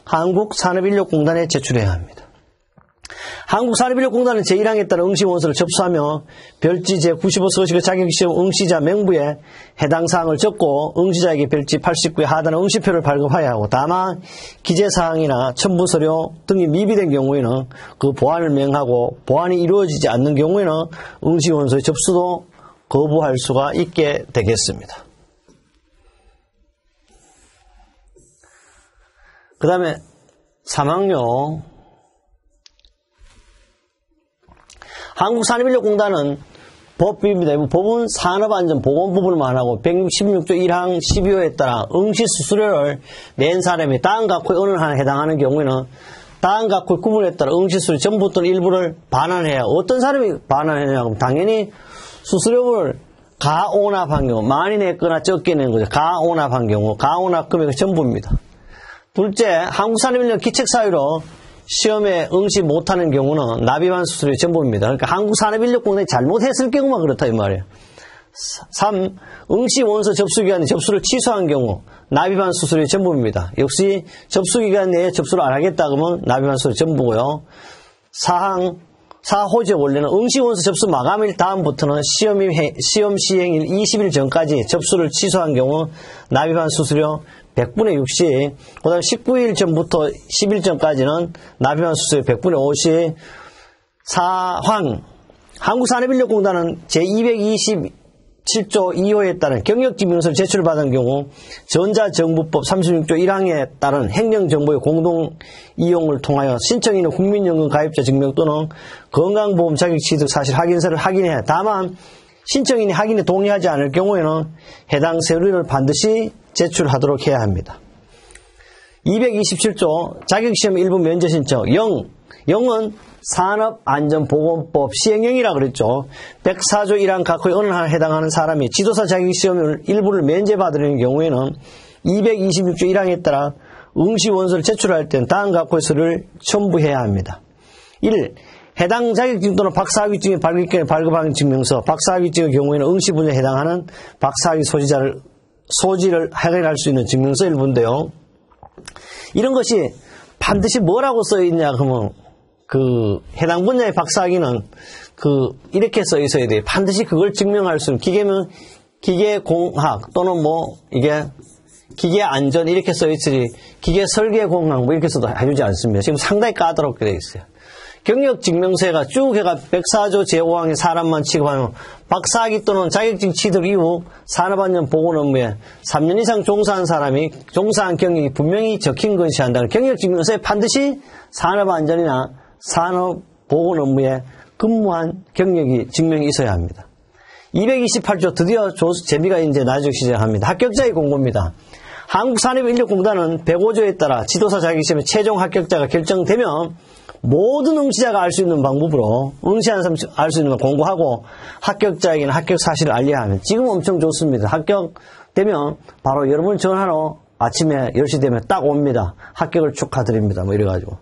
한국산업인력공단에 제출해야 합니다. 한국산업인력공단은 제1항에 따른 응시원서를 접수하며 별지 제95 서식의 자격시험 응시자 명부에 해당 사항을 적고 응시자에게 별지 89의 하단의 응시표를 발급해야 하고, 다만 기재사항이나 첨부서류 등이 미비된 경우에는 그 보완을 명하고 보완이 이루어지지 않는 경우에는 응시원서의 접수도 거부할 수가 있게 되겠습니다. 그 다음에 3항요. 한국산업인력공단은 법입니다. 법은 산업안전보건법을만 하고 166조 1항 12호에 따라 응시 수수료를 낸 사람이 다음 각호의 어느 하나에 해당하는 경우에는 다음 각호의 구분에 따라 응시 수수료 전부 또는 일부를 반환해야. 어떤 사람이 반환하냐고? 당연히 수수료를 가오납한 경우, 많이 냈거나 적게 낸 거죠. 가오납한 경우, 가오납 금액의 전부입니다. 둘째, 한국산업인력 기책사유로 시험에 응시 못하는 경우는 납입한 수수료의 전부입니다. 그러니까 한국산업인력공단이 잘못했을 경우만 그렇다 이 말이에요. 3. 응시원서 접수기간에 접수를 취소한 경우 납입한 수수료의 전부입니다. 역시 접수기간 내에 접수를 안 하겠다 그러면 납입한 수수료의 전부고요. 4항 4호제 원래는 응시원서 접수 마감일 다음부터는 시험 시행일 20일 전까지 접수를 취소한 경우 납입한 수수료 100분의 60, 그 다음 19일 전부터 10일 전까지는 납입한 수수료 100분의 50, 4황, 한국산업인력공단은 제227조 2호에 따른 경력증명서를 제출받은 경우 전자정부법 36조 1항에 따른 행정정보의 공동이용을 통하여 신청인의 국민연금 가입자 증명 또는 건강보험 자격취득 사실 확인서를 확인해야 해. 다만 신청인이 확인에 동의하지 않을 경우에는 해당 서류를 반드시 제출하도록 해야 합니다. 227조 자격시험 일부 면제 신청. 영은 산업안전보건법 시행령이라 그랬죠. 104조 1항 각호의 어느 하나에 해당하는 사람이 지도사 자격시험을 일부를 면제받으려는 경우에는 226조 1항에 따라 응시원서를 제출할 때는 다음 각호의 서류를 첨부해야 합니다. 1. 해당 자격증 또는 박사학위증의 발급하는 증명서, 박사학위증의 경우에는 응시 분야에 해당하는 박사학위 소지를 확인할 수 있는 증명서 일부인데요. 이런 것이 반드시 뭐라고 써있냐 그러면 해당 분야의 박사학위는 이렇게 써 있어야 돼요. 반드시 그걸 증명할 수 있는 기계면 기계공학 또는 이게 기계안전 이렇게 써 있으니 기계설계공학 이렇게 써도 해주지 않습니다. 지금 상당히 까다롭게 되어 있어요. 경력증명서가 쭉 해가 104조 제5항의 사람만 취급하면 박사학위 또는 자격증 취득 이후 산업안전보건 업무에 3년 이상 종사한 사람이 종사한 경력이 분명히 적힌 것이 한다는 경력증명서에 반드시 산업안전이나 산업보건 업무에 근무한 경력이 증명이 있어야 합니다. 228조 드디어 재미가 이제 나아지기 시작합니다. 합격자의 공고입니다. 한국산업인력공단은 105조에 따라 지도사 자격시험의 최종 합격자가 결정되면 모든 응시자가 알 수 있는 방법으로 응시하는 사람 알 수 있는 걸 공고하고 합격자에게는 합격 사실을 알려야 합니다. 지금 엄청 좋습니다. 합격되면 바로 여러분 전화로 아침에 10시 되면 딱 옵니다. 합격을 축하드립니다. 이래가지고.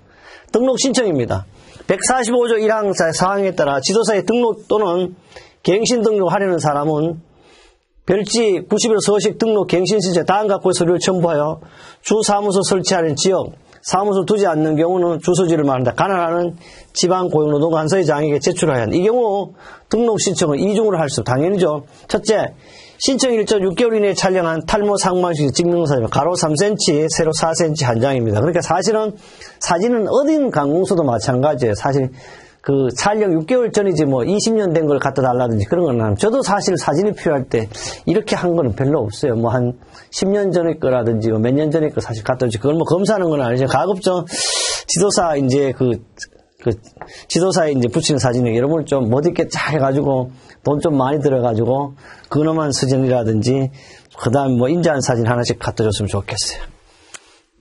등록 신청입니다. 145조 1항 4항에 따라 지도사의 등록 또는 갱신 등록하려는 사람은 별지 90일 서식 등록 갱신 신청 다음 각고의 서류를 첨부하여 주 사무소 설치하는 지역, 사무소 두지 않는 경우는 주소지를 말한다. 가난하는 지방고용노동관서의 장에게 제출해야 한다. 이 경우 등록 신청은 이중으로 할 수 당연히죠. 첫째, 신청 일정 6개월 이내에 촬영한 탈모 상반식 증명사진 가로 3cm, 세로 4cm 한 장입니다. 그러니까 사실은 사진은 어딘 관공서도 마찬가지예요. 사실 그 촬영 6개월 전이지 뭐 20년 된 걸 갖다 달라든지 그런 건 안. 저도 사실 사진이 필요할 때 이렇게 한 거는 별로 없어요. 뭐 한 10년 전의 거라든지 몇 년 전의 거 사실 갖다 주지. 그걸 뭐 검사하는 건 아니죠. 가급적 지도사 이제 지도사에 이제 붙이는 사진을 여러분 좀 멋있게 쫙 해가지고 돈 좀 많이 들어가지고 근엄한 사진이라든지 그 다음에 뭐 인자한 사진 하나씩 갖다 줬으면 좋겠어요.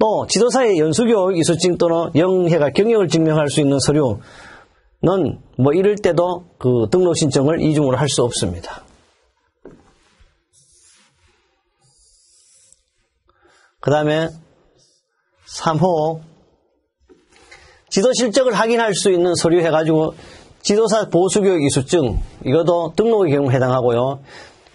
또 지도사의 연수교육 이수증 또는 영해가 경력을 증명할 수 있는 서류는 뭐 이럴 때도 그 등록 신청을 이중으로 할 수 없습니다. 그 다음에 3호 지도 실적을 확인할 수 있는 서류 해가지고 지도사 보수교육 이수증 이것도 등록의 경우 해당하고요.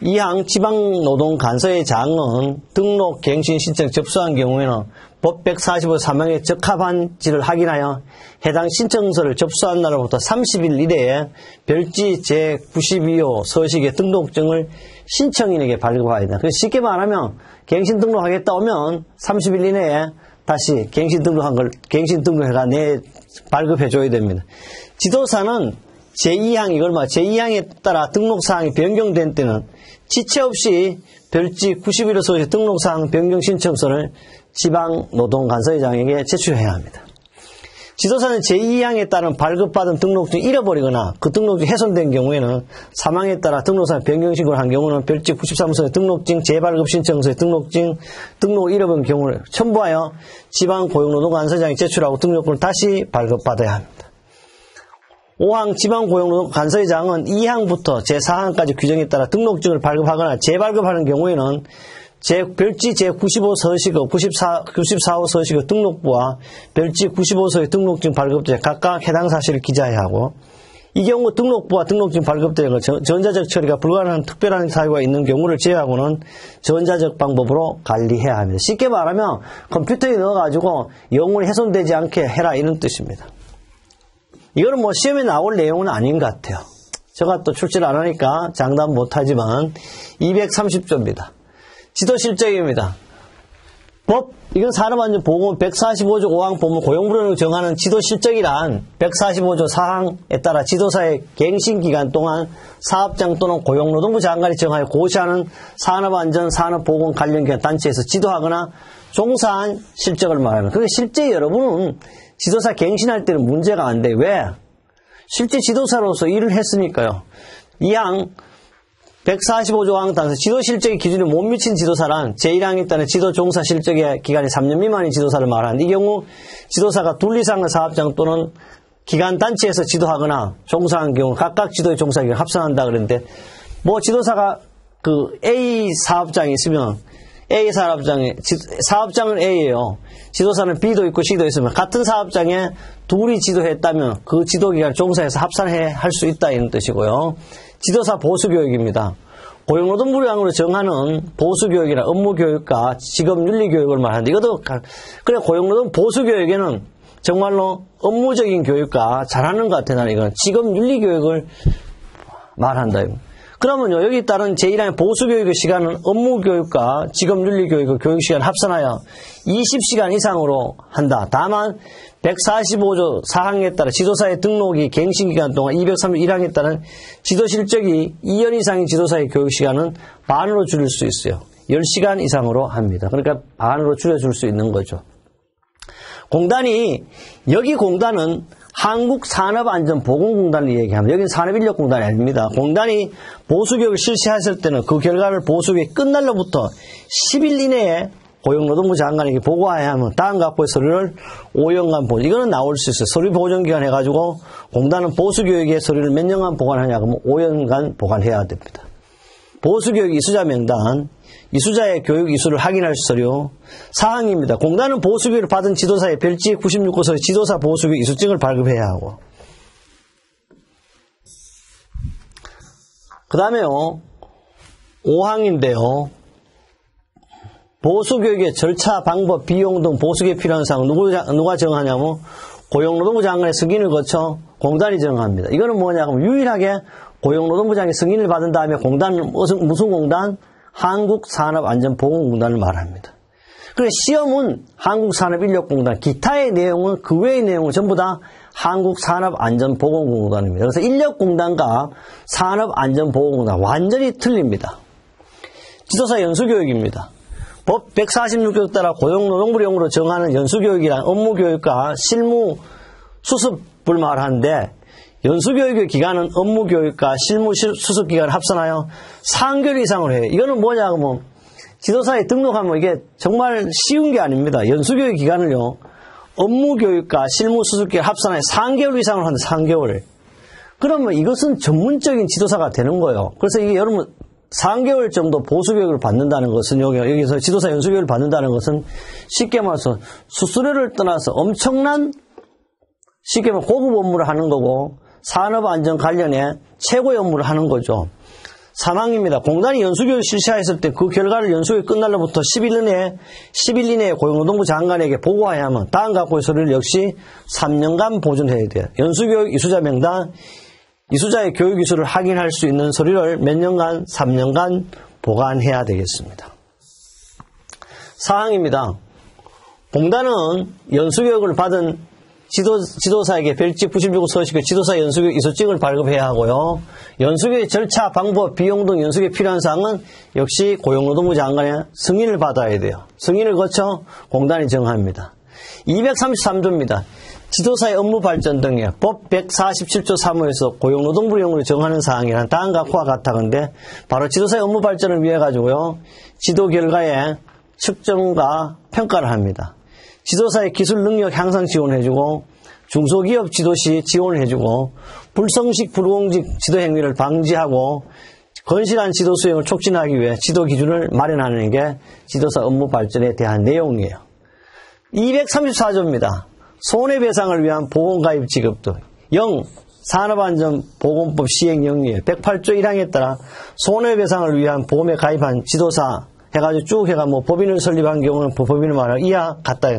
이항 지방노동관서의 장은 등록 갱신 신청 접수한 경우에는 법 145 3항에 적합한지를 확인하여 해당 신청서를 접수한 날로부터 30일 이내에 별지 제92호 서식의 등록증을 신청인에게 발급해야 된다. 그래서 쉽게 말하면 갱신 등록하겠다 오면 30일 이내에 다시 갱신 등록해가 발급해줘야 됩니다. 지도사는 제2항 이걸 제2항에 따라 등록사항이 변경된 때는 지체 없이 별지 91호 서식 등록사항 변경 신청서를 지방노동관서의장에게 제출해야 합니다. 지도사는 제2항에 따른 발급받은 등록증이 잃어버리거나 그 등록증이 훼손된 경우에는 사망에 따라 등록사항 변경 신고를 한 경우는 별지 93호서의 등록증 재발급 신청서의 등록증 등록을 잃어버린 경우를 첨부하여 지방고용노동관서장에 제출하고 등록금을 다시 발급받아야 합니다. 5항 지방고용노동관서의장은 2항부터 제4항까지 규정에 따라 등록증을 발급하거나 재발급하는 경우에는 별지 제95 서식의 94호 서식의 등록부와 별지 95서의 등록증 발급자에 각각 해당 사실을 기재해야 하고 이 경우 등록부와 등록증 발급자의 전자적 처리가 불가능한 특별한 사유가 있는 경우를 제외하고는 전자적 방법으로 관리해야 합니다. 쉽게 말하면 컴퓨터에 넣어가지고 영원히 훼손되지 않게 해라 이런 뜻입니다. 이거는 뭐 시험에 나올 내용은 아닌 것 같아요. 제가 또 출제를 안 하니까 장담 못하지만 230조입니다. 지도실적입니다. 이건 산업안전보건법 145조 5항 보면 고용부를 정하는 지도실적이란 145조 4항에 따라 지도사의 갱신기간 동안 사업장 또는 고용노동부 장관이 정하여 고시하는 산업안전, 산업보건 관련기관 단체에서 지도하거나 종사한 실적을 말합니다. 그게 실제 여러분은 지도사 갱신할 때는 문제가 안 돼. 왜? 실제 지도사로서 일을 했으니까요. 이항 145조 항 따라서 지도 실적의 기준에 못 미친 지도사란 제1항에 따른 지도 종사 실적의 기간이 3년 미만인 지도사를 말하는데 이 경우 지도사가 둘 이상의 사업장 또는 기관 단체에서 지도하거나 종사한 경우 각각 지도의 종사 기간 합산한다 그랬는데 뭐 지도사가 그 A 사업장이 있으면 A 사업장은 A예요. 지도사는 B도 있고 C도 있으면 같은 사업장에 둘이 지도했다면 그 지도기간 종사해서 할 수 있다 이런 뜻이고요. 지도사 보수교육입니다. 고용노동부령으로 정하는 보수교육이나 업무교육과 직업윤리교육을 말하는데 이것도 그래 고용노동 보수교육에는 정말로 업무적인 교육과 잘하는 것 같아. 나는 이건 직업윤리교육을 말한다. 그러면요, 여기 따른 제1항의 보수교육의 시간은 업무교육과 직업윤리교육의 교육시간 합산하여 20시간 이상으로 한다. 다만 145조 4항에 따라 지도사의 등록이 갱신기간 동안 231항에 따른 지도실적이 2년 이상인 지도사의 교육시간은 반으로 줄일 수 있어요. 10시간 이상으로 합니다. 그러니까 반으로 줄여줄 수 있는 거죠. 여기 공단은 한국산업안전보건공단을 얘기합니다. 여기는 산업인력공단이 아닙니다. 공단이 보수교육을 실시했을 때는 그 결과를 보수교육이 끝날로부터 10일 이내에 고용노동부 장관에게 보고해야 하면 다음 각보의 서류를 5년간 보존. 이거는 나올 수 있어요. 서류 보존기간 해가지고 공단은 보수교육의 서류를 몇 년간 보관하냐 그러면 5년간 보관해야 됩니다. 보수교육 이수자 명단, 이수자의 교육 이수를 확인할 서류, 사항입니다. 공단은 보수교육을 받은 지도사의 별지 96호서의 지도사 보수교육 이수증을 발급해야 하고 그 다음에요, 5항인데요. 보수교육의 절차, 방법, 비용 등 보수교육에 필요한 사항 누가 정하냐면 고용노동부 장관의 승인을 거쳐 공단이 정합니다. 이거는 뭐냐면 유일하게 고용노동부 장관의 승인을 받은 다음에 공단은 무슨 공단? 한국산업안전보건공단을 말합니다. 그래서 시험은 한국산업인력공단, 기타의 내용은 그 외의 내용은 전부 다 한국산업안전보건공단입니다. 그래서 인력공단과 산업안전보건공단 완전히 틀립니다. 지도사 연수교육입니다. 법 146조 따라 고용노동부령으로 정하는 연수교육이란 업무교육과 실무 수습을 말하는데 연수교육의 기간은 업무교육과 실무 수습 기간을 합산하여 3개월 이상으로 해요. 이거는 뭐냐면 지도사에 등록하면 이게 정말 쉬운 게 아닙니다. 연수교육 기간을요. 업무교육과 실무 수습 기간 합산하여 3개월 이상으로 하는데 3개월. 그러면 이것은 전문적인 지도사가 되는 거예요. 그래서 이게 여러분 3개월 정도 보수교육을 받는다는 것은 여기서 지도사 연수교육을 받는다는 것은 쉽게 말해서 수수료를 떠나서 엄청난 쉽게 말해 고급 업무를 하는 거고 산업안전 관련해 최고의 업무를 하는 거죠. 3항입니다. 공단이 연수교육을 실시했을 때 그 결과를 연수교육 끝날로부터 10일 이내에 고용노동부 장관에게 보고해야 하면 다음과 같고의 서류를 역시 3년간 보존해야 돼요. 연수교육 이수자 명단, 이수자의 교육 이수를 확인할 수 있는 서류를 몇 년간? 3년간 보관해야 되겠습니다. 4항입니다. 공단은 연수교육을 받은 지도사에게 별지 96호 서식의 지도사 연수교육 이수증을 발급해야 하고요. 연수교육 절차, 방법, 비용 등 연수교육에 필요한 사항은 역시 고용노동부 장관의 승인을 받아야 돼요. 승인을 거쳐 공단이 정합니다. 233조입니다. 지도사의 업무 발전 등의 법 147조 3호에서 고용노동부령으로 정하는 사항이란 다음과 같다건데 바로 지도사의 업무 발전을 위해 가지고요. 지도 결과의 측정과 평가를 합니다. 지도사의 기술 능력 향상 지원해주고 중소기업 지도시 지원을 해주고 불성식 불공직 지도 행위를 방지하고 건실한 지도 수행을 촉진하기 위해 지도 기준을 마련하는 게 지도사 업무 발전에 대한 내용이에요. 234조입니다. 손해배상을 위한 보험가입 지급도 0. 산업안전보건법 시행 영리에 108조 1항에 따라 손해배상을 위한 보험에 가입한 지도사 해가지고 쭉 해가 법인을 설립한 경우는 법인을 말하고 이하 같다.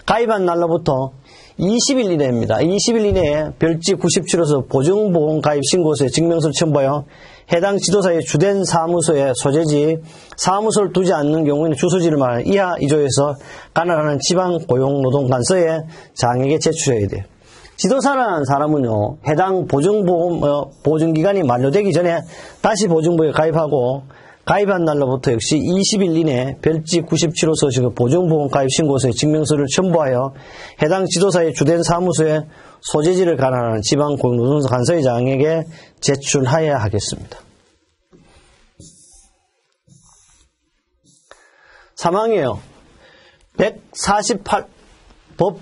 가입한 날로부터 20일 이내입니다. 20일 이내에 별지 97호서 보증보험 가입 신고서에 증명서를 첨부하여 해당 지도사의 주된 사무소의 소재지 사무소를 두지 않는 경우에는 주소지를 말하는 이하 2조에서 관할하는 지방고용노동관서에 장에게 제출해야 돼요. 지도사라는 사람은요, 해당 보증보험 보증기간이 만료되기 전에 다시 보증보험에 가입하고 가입한 날로부터 역시 20일 이내 별지 97호 서식의 보증보험 가입 신고서에 증명서를 첨부하여 해당 지도사의 주된 사무소의 소재지를 관할하는 지방고용노동관서의 장에게 제출하여야 하겠습니다. 3항이에요. 148, 법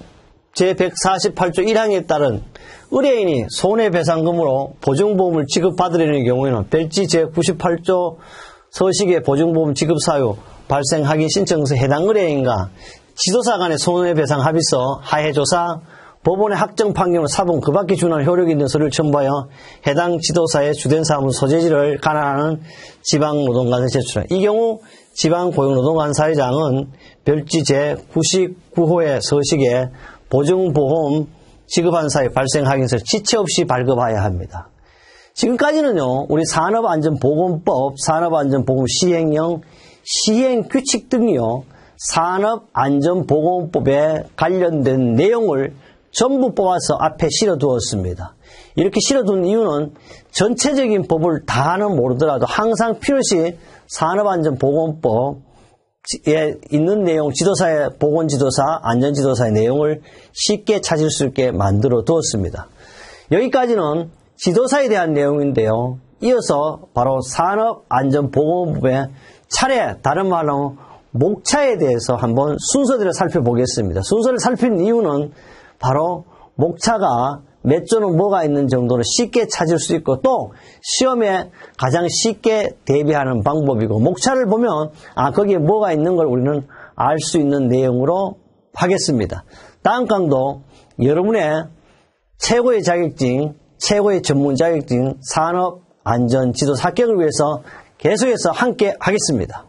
제148조 1항에 따른 의뢰인이 손해배상금으로 보증보험을 지급받으려는 경우에는 별지 제98조 서식의 보증보험 지급 사유 발생 확인 신청서 해당 의뢰인과 지도사 간의 손해배상 합의서, 하해조사, 법원의 확정 판결 사본 그 밖에 준하는 효력이 있는 서류를 첨부하여 해당 지도사의 주된 사무소 소재지를 관할하는 지방노동관서에 제출한. 이 경우 지방고용노동관사의장은 별지 제99호의 서식에 보증보험 지급한 사유 발생 확인서를 지체 없이 발급해야 합니다. 지금까지는요, 우리 산업안전보건법, 산업안전보건 시행령, 시행규칙 등이요, 산업안전보건법에 관련된 내용을 전부 뽑아서 앞에 실어두었습니다. 이렇게 실어둔 이유는 전체적인 법을 다는 모르더라도 항상 필요시 산업안전보건법에 있는 내용, 지도사의 보건지도사, 안전지도사의 내용을 쉽게 찾을 수 있게 만들어 두었습니다. 여기까지는 지도사에 대한 내용인데요. 이어서 바로 산업안전보건법의 차례, 다른 말로 목차에 대해서 한번 순서대로 살펴보겠습니다. 순서를 살피는 이유는 바로 목차가 몇 조는 뭐가 있는 정도로 쉽게 찾을 수 있고 또 시험에 가장 쉽게 대비하는 방법이고 목차를 보면 거기에 뭐가 있는 걸 우리는 알 수 있는 내용으로 하겠습니다. 다음 강도 여러분의 최고의 자격증, 최고의 전문 자격증 산업 안전 지도사 합격을 위해서 계속해서 함께 하겠습니다.